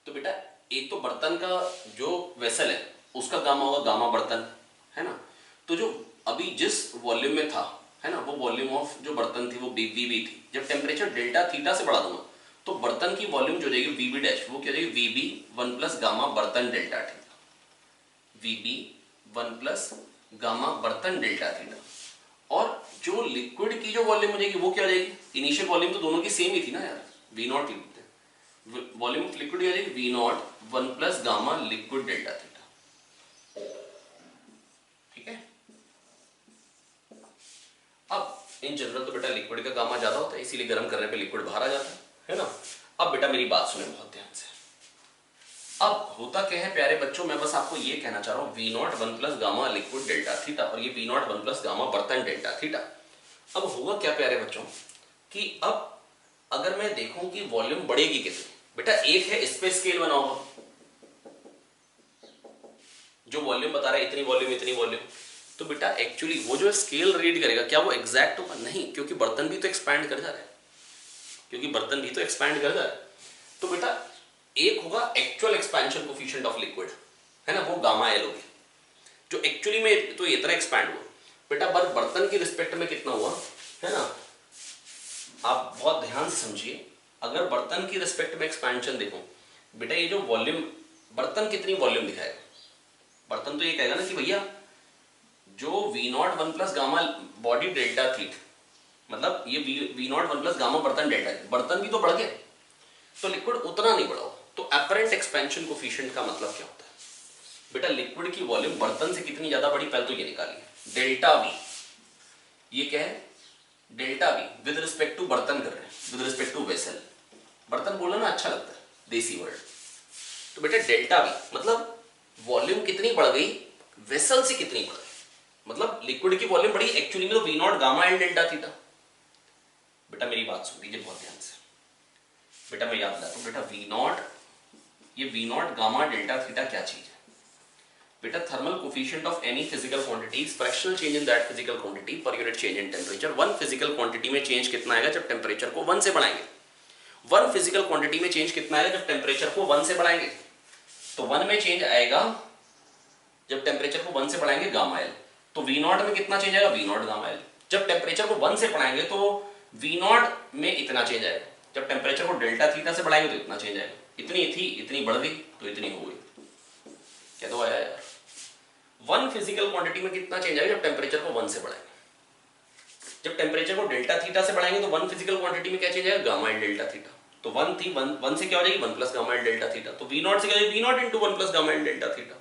तो बेटा एक तो बर्तन का जो वेसल है उसका गामा होगा गामा बर्तन, है ना। तो जो अभी जिस वॉल्यूम में था, है ना, वो वॉल्यूम ऑफ जो बर्तन थी वो वीबी थी। जब टेम्परेचर डेल्टा थीटा से बढ़ा दूंगा तो बर्तन की वॉल्यूम जो जाएगी वीबी डैश, वो क्या जाएगी वीबी 1 प्लस गामा बर्तन डेल्टा थीटा, वीबी 1 प्लस गामा बर्तन डेल्टा थीटा। और जो लिक्विड की जो वॉल्यूम हो जाएगी वो क्या हो जाएगी, इनिशियल वॉल्यूम तो दोनों की सेम ही थी ना यार, वी नॉट लिखते हैं, वॉल्यूम ऑफ लिक्विड हो जाएगी V not 1 plus gamma liquid delta theta, ठीक है। अब इन जनरल तो बेटा लिक्विड का गामा ज्यादा होता है, इसीलिए गर्म करने पे लिक्विड बाहर आ जाता है ना। अब बेटा मेरी बात सुने बहुत ध्यान से। अब होता क्या है प्यारे बच्चों, मैं बस आपको ये कहना चाह रहा हूं V not 1 plus gamma liquid delta theta और ये वी नॉट 1 प्लस गामा बर्तन डेल्टा थीटा। अब होगा क्या प्यारे बच्चों कि अब अगर मैं देखूं कि वॉल्यूम बढ़ेगी कितनी, बेटा एक है इस पे स्केल बना होगा जो वॉल्यूम बता रहा है इतनी वॉल्यूम इतनी वॉल्यूम, तो बेटा एक्चुअली वो जो स्केल रीड करेगा क्या वो एग्जैक्ट होगा, नहीं, क्योंकि बर्तन भी तो एक्सपैंड कर जा रहा है, क्योंकि बर्तन भी तो एक्सपैंड कर जा रहा है। तो बेटा एक होगा actual expansion coefficient of liquid, है ना, वो गामा एल होगी, जो एक्चुअली में तो इतना एक्सपैंड हुआ। बेटा बर्तन की रिस्पेक्ट में कितना हुआ, है ना, आप बहुत ध्यान से समझिए। अगर बर्तन की रिस्पेक्ट में एक्सपेंशन देखो बेटा, ये जो वॉल्यूम, बर्तन कितनी वॉल्यूम दिखाएगा, बर्तन तो ये कहेगा ना कि भैया जो V not 1 plus gamma body delta थी, मतलब ये वी नॉट 1 प्लस गामा बर्तन डेल्टा, बर्तन भी तो बढ़ गया, तो लिक्विड उतना नहीं बढ़ा। तो अपरेंट एक्सपेंशन कोफिशिएंट का मतलब क्या होता है बेटा, लिक्विड की वॉल्यूम बर्तन से कितनी ज्यादा बढ़ी, पहले तो ये निकालिए डेल्टा वी, ये क्या है delta V with respect to बर्तन कर रहे हैं, विद रिस्पेक्ट टू वेसल, बर्तन बोलना ना अच्छा लगता है देसी वर्ड, तो बेटा डेल्टा वी मतलब वॉल्यूम कितनी बढ़ गई वेसल से कितनी बढ़ गई, मतलब लिक्विड की वॉल्यूम बढ़ी एक्चुअली में तो V nought gamma L delta theta. बेटा मेरी बात सुन लीजिए बहुत ध्यान से, बेटा मैं याद दिलाता हूं, बेटा वी नॉट, ये V nought gamma delta theta क्या चीज है बेटा, thermal coefficient of any physical quantity is fractional change in that physical quantity per unit change in temperature. One physical quantity में चेंज कितना आएगा जब टेंपरेचर को 1 से बढ़ाएंगे, वन फिजिकल क्वांटिटी में चेंज कितना आएगा जब टेंपरेचर को 1 से बढ़ाएंगे, तो 1 में चेंज आएगा जब टेंपरेचर को 1 से बढ़ाएंगे गामा एल, तो वी नॉट में कितना चेंज आएगा वी नॉट गामा एल। जब टेंपरेचर को 1 से बढ़ाएंगे तो वी नॉट में इतना चेंज आएगा, जब टेंपरेचर को डेल्टा थीटा से बढ़ाएंगे तो इतना चेंज आएगा, इतनी थी इतनी बढ़ गई तो इतनी हो गई, क्या तो आया यार। वन फिजिकल क्वांटिटी में कितना चेंज आएगा जब टेंपरेचर को 1 से बढ़ाएंगे, जब टेंपरेचर को डेल्टा थीटा से बढ़ाएंगे तो वन फिजिकल क्वांटिटी में क्या चेंज आएगा गामा एल डेल्टा थीटा, तो 1 थी 1 से क्या हो जाएगी 1 plus gamma L delta theta, तो वी नॉट से क्या हो जाएगी V nought into 1 plus gamma L delta theta.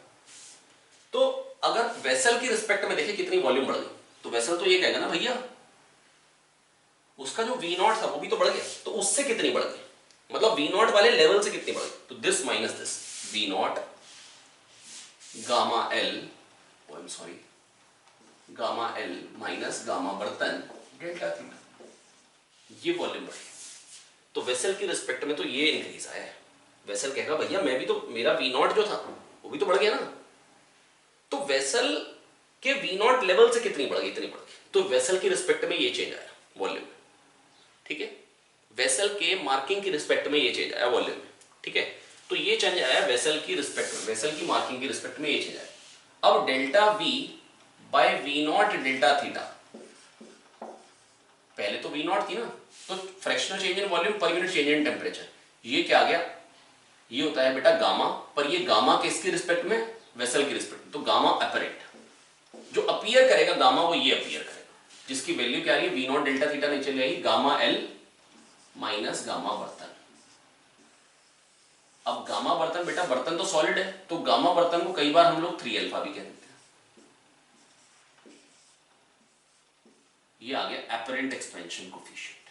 तो अगर वेसल की रिस्पेक्ट में देखिए कितनी वॉल्यूम बढ़ गई, तो वेसल तो ये कहेगा ना भैया उसका जो वी नॉट था वो भी तो बढ़ गया, तो उससे कितनी बढ़ गई, मतलब वी नॉट वाले लेवल से कितनी बढ़ गई, तो this minus this V nought gamma L, I am sorry gamma L minus gamma बर्तन डेल्टा थीटा, ये वॉल्यूम बढ़ी। तो वेसल की रिस्पेक्ट में तो ये इंक्रीज आया है, वेसल कहेगा भैया मैं भी तो, मेरा वी नॉट जो था वो भी तो बढ़ गया ना, तो वेसल के वी नॉट लेवल से कितनी बढ़ गई इतनी बढ़ गई, तो वेसल की रिस्पेक्ट में ये चेंज आया वॉल्यूम में, ठीक है, वेसल के मार्किंग की रिस्पेक्ट में ये चेंज आया वॉल्यूम में, ठीक है, तो ये चेंज आया वेसल की रिस्पेक्ट में, वेसल की मार्किंग की रिस्पेक्ट में ये चेंज आया। अब delta V by V nought delta theta, पहले तो वी नॉट थी ना, तो fractional change in volume per unit change in temperature, ये क्या आ गया, ये होता है बेटा गामा, पर ये गामा किसकी रिस्पेक्ट में वेसल की रिस्पेक्ट में, तो गामा अपरेंट जो अपीयर करेगा गामा वो ये अपीयर करेगा, जिसकी वैल्यू क्या आ रही है वी नॉट डेल्टा थीटा नीचे ले आई गामा एल माइनस गामा बर्तन। अब गामा बर्तन बेटा, बर्तन तो सॉलिड है, तो गामा बर्तन को कई बार हम लोग 3 अल्फा भी कह देते हैं, ये आ गया अपरेंट एक्सपेंशन कोफिशिएंट,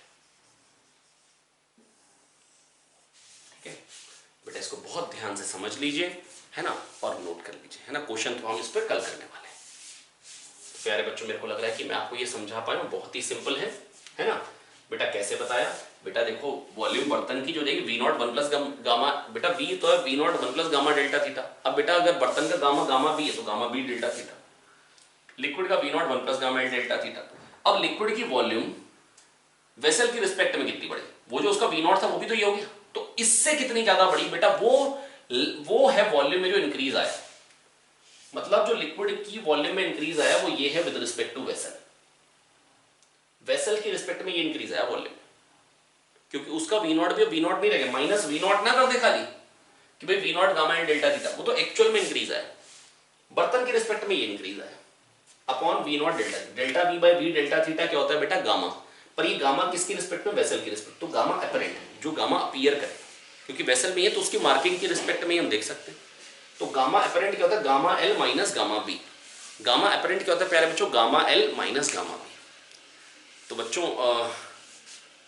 ठीक है बेटा, इसको बहुत ध्यान से समझ लीजिए, है ना, और नोट कर लीजिए, है ना, क्वेश्चन तो हम इस पर कल करने वाले हैं। तो प्यारे बच्चों मेरे को लग रहा है कि मैं आपको ये समझा पाया हूं, बहुत ही सिंपल है ना बेटा। कैसे बताया बेटा, देखो वॉल्यूम बर्तन की जो देगी वी नॉट 1 प्लस गामा, बेटा वी तो है V not 1 plus gamma delta theta, अब बेटा अगर बर्तन का गामा गामा बी है तो gamma B delta theta, liquid का V not 1 plus gamma L delta theta. अब लिक्विड की वॉल्यूम वेसल की रिस्पेक्ट में कितनी बड़ी, वो जो उसका वी नॉट था वो भी तो ये हो गया, तो इससे कितनी ज्यादा बड़ी बेटा, वो है वॉल्यूम में जो इंक्रीज आया, मतलब जो लिक्विड की वॉल्यूम में इंक्रीज आया वो ये है with respect to vessel, vessel की रिस्पेक्ट में ये इंक्रीज आया वॉल्यूम, क्योंकि उसका वी नॉट भी वी नॉट नहीं रहेगा, माइनस वी नॉट ना कर दे खाली कि भाई V nought gamma and delta theta, वो तो एक्चुअल में इंक्रीज आया, बर्तन की रिस्पेक्ट में ये इंक्रीज आया upon V nought delta, delta V by V delta theta क्या होता है बेटा गामा, पर ये गामा किसकी रिस्पेक्ट में, वेसल की रिस्पेक्ट, तो गामा अपरेंट जो गामा अपीयर करे, क्योंकि वेसल में है तो उसकी मार्किंग की रिस्पेक्ट में हम देख सकते हैं, तो गामा अपरेंट क्या होता है, gamma L minus gamma B, gamma apparent क्या होता है प्यारे बच्चों, gamma L minus gamma B. तो बच्चों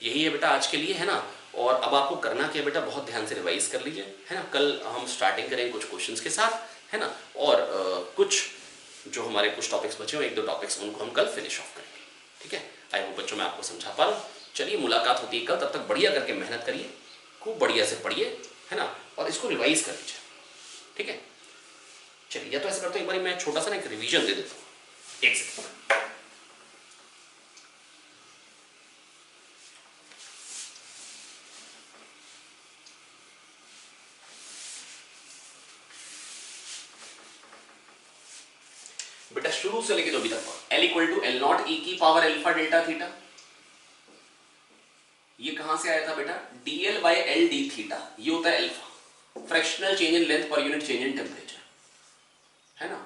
यही है बेटा आज के लिए, है ना, और अब आपको करना क्या बेटा, बहुत ध्यान से रिवाइज कर लीजिए, है ना, कल हम स्टार्टिंग करेंगे कुछ क्वेश्चंस के साथ, है ना, और कुछ जो हमारे कुछ टॉपिक्स बचे हुए, एक दो टॉपिक्स उनको हम कल फिनिश ऑफ करेंगे, ठीक है। आई होप बच्चों मैं आपको समझा पा रहा हूँ। चलिए मुलाकात होती है कल, तब तक बढ़िया करके मेहनत करिए, खूब बढ़िया से पढ़िए, है ना, और इसको रिवाइज कर लीजिए, ठीक है। चलिए, या तो ऐसा करता हूँ एक बार मैं छोटा सा ना एक रिवीजन दे देता हूँ, एक सेकंड। बेटा शुरू से लेके जो अभी तक L equal to L naught E की पावर अल्फा डेल्टा थीटा, ये कहां से आया था बेटा, dl by L D theta, ये होता है alpha, fractional change in length per unit change in temperature, है ना,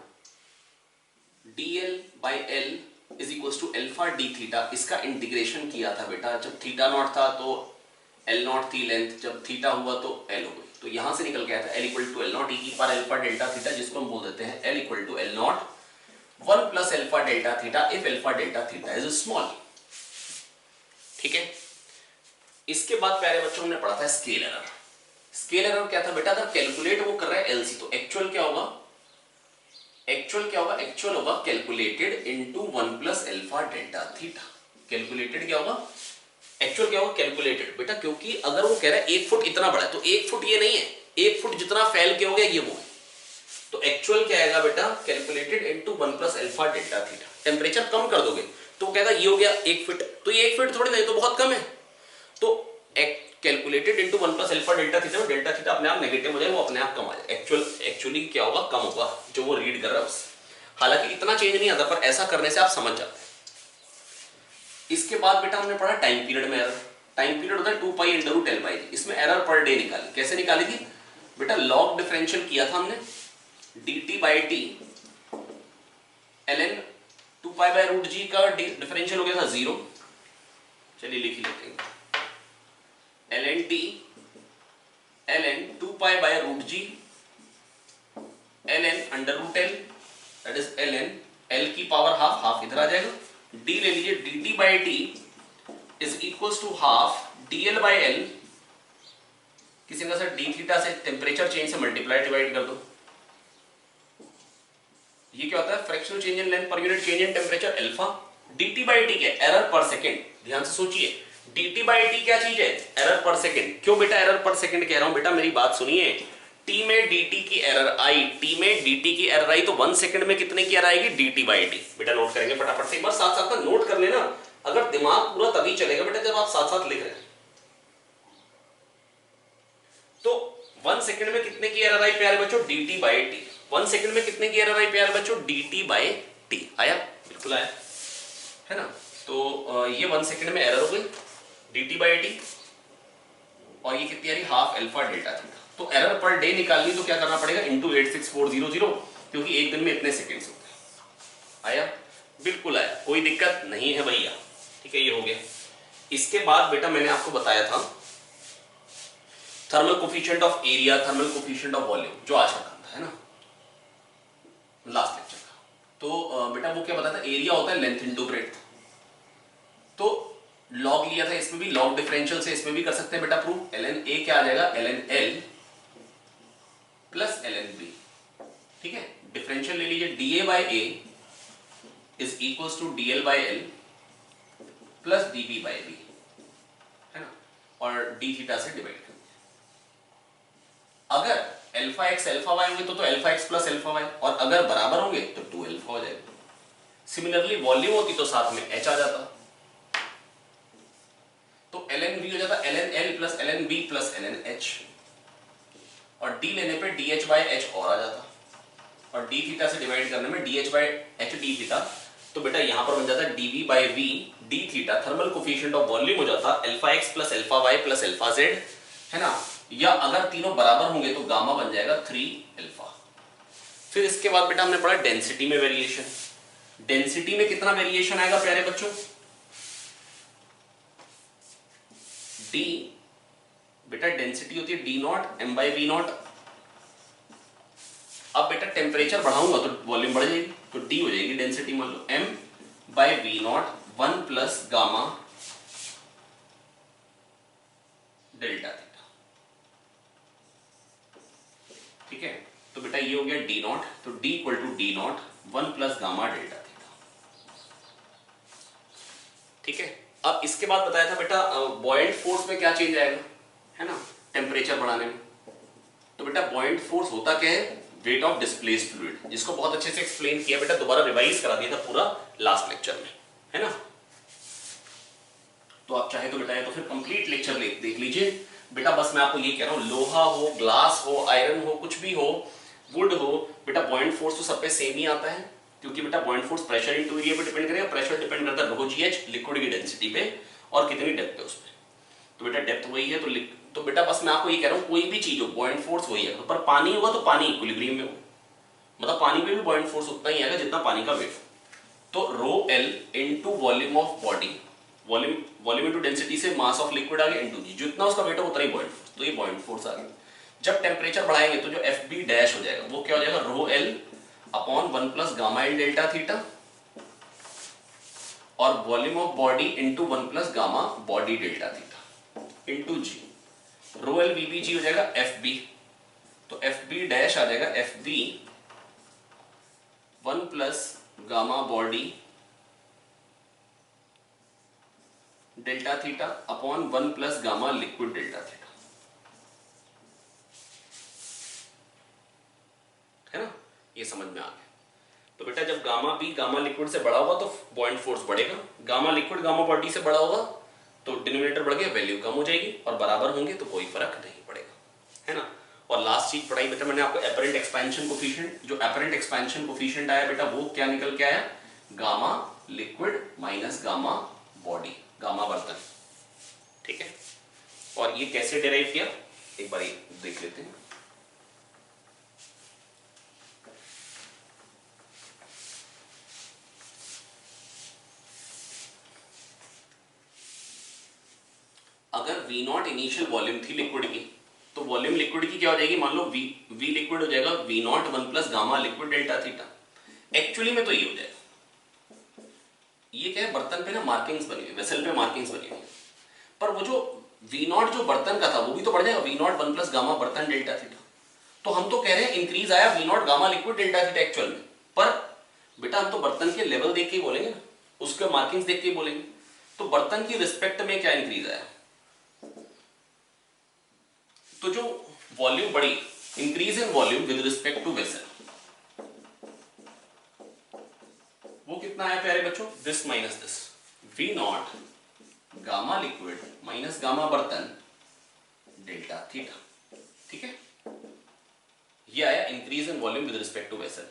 dl by L is equal to alpha D theta, इसका इंटीग्रेशन किया था बेटा, जब थीटा नॉट था तो एल नॉट थी लेंथ, जब थीटा हुआ तो एल हो गई, तो यहां से निकल गया था L equal to L naught E की पावर अल्फा डेल्टा थीटा, जिसको हम बोल देते हैं L equal to L nought 1 plus alpha delta theta if alpha delta theta is small, ठीक है। इसके बाद प्यारे बच्चों हमने पढ़ा था स्केल एरर। स्केल एरर क्या था बेटा, अगर कैलकुलेट वो कर रहा है एलसी, तो एक्चुअल क्या होगा, एक्चुअल होगा calculated into 1 plus alpha delta theta, calculated क्या होगा, एक्चुअल क्या होगा कैलकुलेटेड बेटा, क्योंकि अगर वो कह रहा है 1 फुट इतना बड़ा है तो 1 फुट ये नहीं है, 1 फुट जितना फैल के हो गया ये वो है, तो एक्चुअल क्या आएगा बेटा, calculated into 1 plus alpha delta theta, temperature कम कर दोगे तो कहेगा ये हो गया 1 फीट, तो ये 1 फीट थोड़ी नहीं, तो बहुत कम है, तो calculated into 1 plus alpha delta theta, delta theta अपने आप नेगेटिव हो जाए, वो अपने आप कम आ जाए, एक्चुअली क्या होगा, कम होगा जो वो रीड कर रहा है उससे, हालांकि इतना चेंज नहीं आता, पर ऐसा करने से आप समझ जाते हैं। इसके बाद बेटा हमने पढ़ा टाइम पीरियड में एरर, टाइम पीरियड होता है 2 पाई इंटू टेल बाई, इसमें एरर पर डे निकाली, कैसे निकाली थी बेटा, लॉग डिफरेंशियल किया था हमने, dt by T ln 2 pi by root G का डिफरेंशियल हो गया था 0, चलिए लिख ही लेते हैं, ln t ln 2 pi by root G ln under root L, that is ln l की पावर हाफ, हाफ इधर आ जाएगा, d ले लीजिए, dt by T is equals to half dl by l, किसी ने कहा डी थीटा से टेम्परेचर चेंज से मल्टीप्लाई डिवाइड कर दो, ये क्या होता है, fractional change in length per unit change in temperature alpha, dt by T क्या, एरर पर सेकंड, ध्यान से सोचिए, dt बाई टी क्या चीज है, एरर पर सेकंड, क्यों बेटा एरर पर सेकंड कह रहा हूं, बेटा मेरी बात सुनिए, t में dt की एरर आई, t में dt की एरर आई, तो 1 सेकंड में कितने की एरर आएगी, dt बाई टी, बेटा नोट करेंगे फटाफट से, एक बार साथ साथ में नोट कर लेना, अगर दिमाग पूरा तभी चलेगा बेटा जब आप साथ साथ लिख रहे हैं, तो 1 सेकंड में कितने की एरर आई प्यारे बच्चों, dt बाई टी, 1 सेकंड में कितने की एरर आई प्यारे बच्चों, dt बाई टी, आया, बिल्कुल आया, है ना, तो ये 1 सेकंड में एरर हो गई dt बाई टी, और ये कितनी आ रही, हाफ अल्फा डेल्टा थीटा, तो एरर पर डे निकालनी तो क्या करना पड़ेगा, इंटू 86400, क्योंकि एक दिन में इतने सेकंड्स होते हैं, आया, बिल्कुल आया, कोई दिक्कत नहीं है भैया, ठीक है, ये हो गया। इसके बाद बेटा मैंने आपको बताया था thermal coefficient of area, thermal coefficient of volume, जो आज का काम था, है ना, लास्ट लेक्चर का, तो बेटा वो क्या बताया था, एरिया होता है लेंथ इनटू ब्रेड्थ, तो लॉग लिया था, इसमें भी लॉग डिफरेंशियल से इसमें भी कर सकते हैं बेटा प्रूफ, ln a क्या आ जाएगा, ln l plus ln b, ठीक है, डिफरेंशियल ले लीजिए, dA by a is equals to dl by l plus dB by b, है ना, और d थीटा से डिवाइड कर, अगर अल्फा एक्स अल्फा वाई होंगे तो alpha x plus alpha Y, और अगर बराबर होंगे तो 2 अल्फा हो जाएगा। सिमिलरली वॉल्यूम होती तो साथ में h आ जाता, तो ln v हो जाता ln l plus ln b plus ln h, और d लेने पे dh बाय h और आ जाता, और d थीटा से डिवाइड करने में dh by h d theta, तो बेटा यहां पर बन जाता है dv by v d theta, thermal coefficient of volume हो जाता alpha x plus alpha y plus alpha z, है ना, या अगर तीनों बराबर होंगे तो गामा बन जाएगा 3 अल्फा। फिर इसके बाद बेटा हमने पढ़ा डेंसिटी में वेरिएशन। डेंसिटी में कितना वेरिएशन आएगा प्यारे बच्चों, d, बेटा डेंसिटी होती है d naught m by we naught. अब बेटा टेम्परेचर बढ़ाऊंगा तो वॉल्यूम बढ़ जाएगी, तो d हो जाएगी डेंसिटी, मान लो m by we not 1 plus gamma delta theta. ठीक है, तो बेटा ये हो गया d नॉट, तो d equal to d naught 1 plus gamma delta theta. ठीक है, अब इसके बाद बताया था बेटा बॉयल्ड फोर्स में क्या चेंज आएगा, है ना, टेम्परेचर बढ़ाने में। तो बेटा बॉयल्ड फोर्स होता क्या है, वेट ऑफ डिस्प्लेस्ड फ्लूइड, जिसको बहुत अच्छे से एक्सप्लेन किया बेटा, दोबारा रिवाइज करा दिया था पूरा लास्ट लेक्चर में, है ना। तो आप चाहे तो बेटा तो फिर कंप्लीट लेक्चर देख लीजिए बेटा। बस मैं आपको ये कह रहा हूं, लोहा हो, ग्लास हो, आयरन हो, कुछ भी हो, वुड हो, बेटा बॉयल्ड फोर्स तो सब पे सेम ही आता है, क्योंकि बेटा boiled force pressure into area पे डिपेंड करेगा। प्रेशर डिपेंड करता है ρgh लिक्विड की डेंसिटी पे और कितनी डेप्थ है उसमें। तो बेटा डेप्थ वही है, तो बेटा बस मैं आपको ये कह रहा हूँ, कोई भी चीज हो बॉयल्ड फोर्स वही है, पर पानी होगा तो पानी इक्विलिब्रियम में हो, मतलब पानी पे भी बॉयल्ड फोर्स उतना ही आएगा जितना पानी का वेट हो। तो rho L into volume of body, volume into density से मास ऑफ लिक्विड आ गया इनटू जी, जितना उसका वेट हो उतना ही बॉयल्ड फोर्स, तो ये बॉयल्ड फोर्स आ गया। जब टेम्परेचर बढ़ाएंगे तो जो एफ बी डैश हो जाएगा वो क्या हो जाएगा, rho L upon 1 plus gamma L delta theta, और volume of body into 1 plus gamma body delta theta into g. Rho L VB g हो जाएगा एफ बी, तो एफ बी डैश आ जाएगा F B 1 plus gamma body delta theta upon 1 plus gamma liquid delta theta, है ना, ये समझ में आ गया। तो बेटा जब गामा बी गामा लिक्विड से बड़ा होगा तो बॉयल्ड फोर्स बढ़ेगा, गामा लिक्विड गामा बॉडी से बड़ा होगा तो डिनोमिनेटर बढ़ गया, वैल्यू कम हो जाएगी, और बराबर होंगे तो कोई फर्क नहीं पड़ेगा, है ना। और लास्ट चीज पढ़ाई बेटा मैंने आपको एपरेंट एक्सपेंशन कोफिशिएंट, जो एपरेंट एक्सपेंशन कोफिशिएंट आया बेटा वो क्या निकल के आया, gamma liquid minus gamma body, gamma बर्तन। ठीक है, और ये कैसे डिराइव किया एक बार देख लेते हैं। अगर V नॉट इनिशियल वॉल्यूम थी लिक्विड की, तो वॉल्यूम लिक्विड की क्या हो जाएगी, मान लो V लिक्विड हो जाएगा V not 1 plus gamma liquid delta theta. Actually में तो ये हो जाएगा, ये क्या है, बर्तन पे ना मार्किंग्स बनी हुई, वेसल पे मार्किंग्स बनी हुई, पर वो जो V नॉट जो बर्तन का था वो भी तो बढ़ जाएगा, V नॉट 1 प्लस गामा बर्तन डेल्टा थीटा। तो हम तो कह रहे हैं इंक्रीज आया V naught gamma liquid delta theta actual में, पर बेटा हम तो बर्तन के लेवल देख के ही बोलेंगे ना, उसके मार्किंग्स देख के ही बोलेंगे। तो बर्तन की रिस्पेक्ट में क्या इंक्रीज आया, तो जो वॉल्यूम बढ़ी, increase in volume with respect to vessel, वो कितना है प्यारे बच्चों, this minus this, V naught gamma liquid minus gamma बर्तन डेल्टा थीटा। ठीक है, ये आया increase in volume with respect to vessel.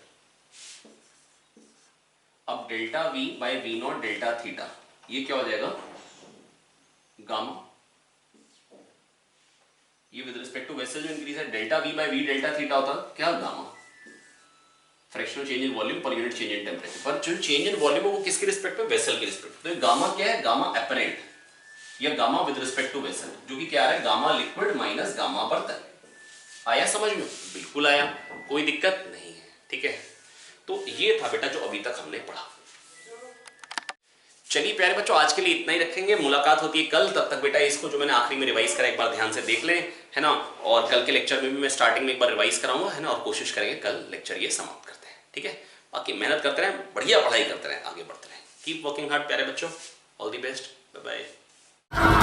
अब delta V by V naught delta theta, ये क्या हो जाएगा, गामा, ये विद रिस्पेक्ट टू वेसल जो इंक्रीज है, delta V by V delta theta होता क्या, gamma, fractional change in volume per unit change in temperature. पर जो चेंज इन वॉल्यूम है वो किसके रिस्पेक्ट में, वेसल के रिस्पेक्ट। तो गामा क्या है, गामा एपरेंट या gamma with respect to vessel, जो कि क्या आ रहा है, गामा लिक्विड माइनस गामा बर्तन। आया समझ में, बिल्कुल आया, कोई दिक्कत नहीं है। ठीक है, तो ये था बेटा जो अभी तक हमने पढ़ा। चलिए प्यारे बच्चों आज के लिए इतना ही रखेंगे, मुलाकात होती है कल, तब तक बेटा इसको जो मैंने आखिरी में रिवाइज करा एक बार ध्यान से देख लें, है ना, और कल के लेक्चर में भी मैं स्टार्टिंग में एक बार रिवाइज कराऊंगा, है ना, और कोशिश करेंगे कल लेक्चर ये समाप्त करते हैं। ठीक है, बाकी मेहनत करते रहें, बढ़िया पढ़ाई करते रहें, आगे बढ़ते रहें, कीप वर्किंग हार्ड प्यारे बच्चों, all the best, bye bye.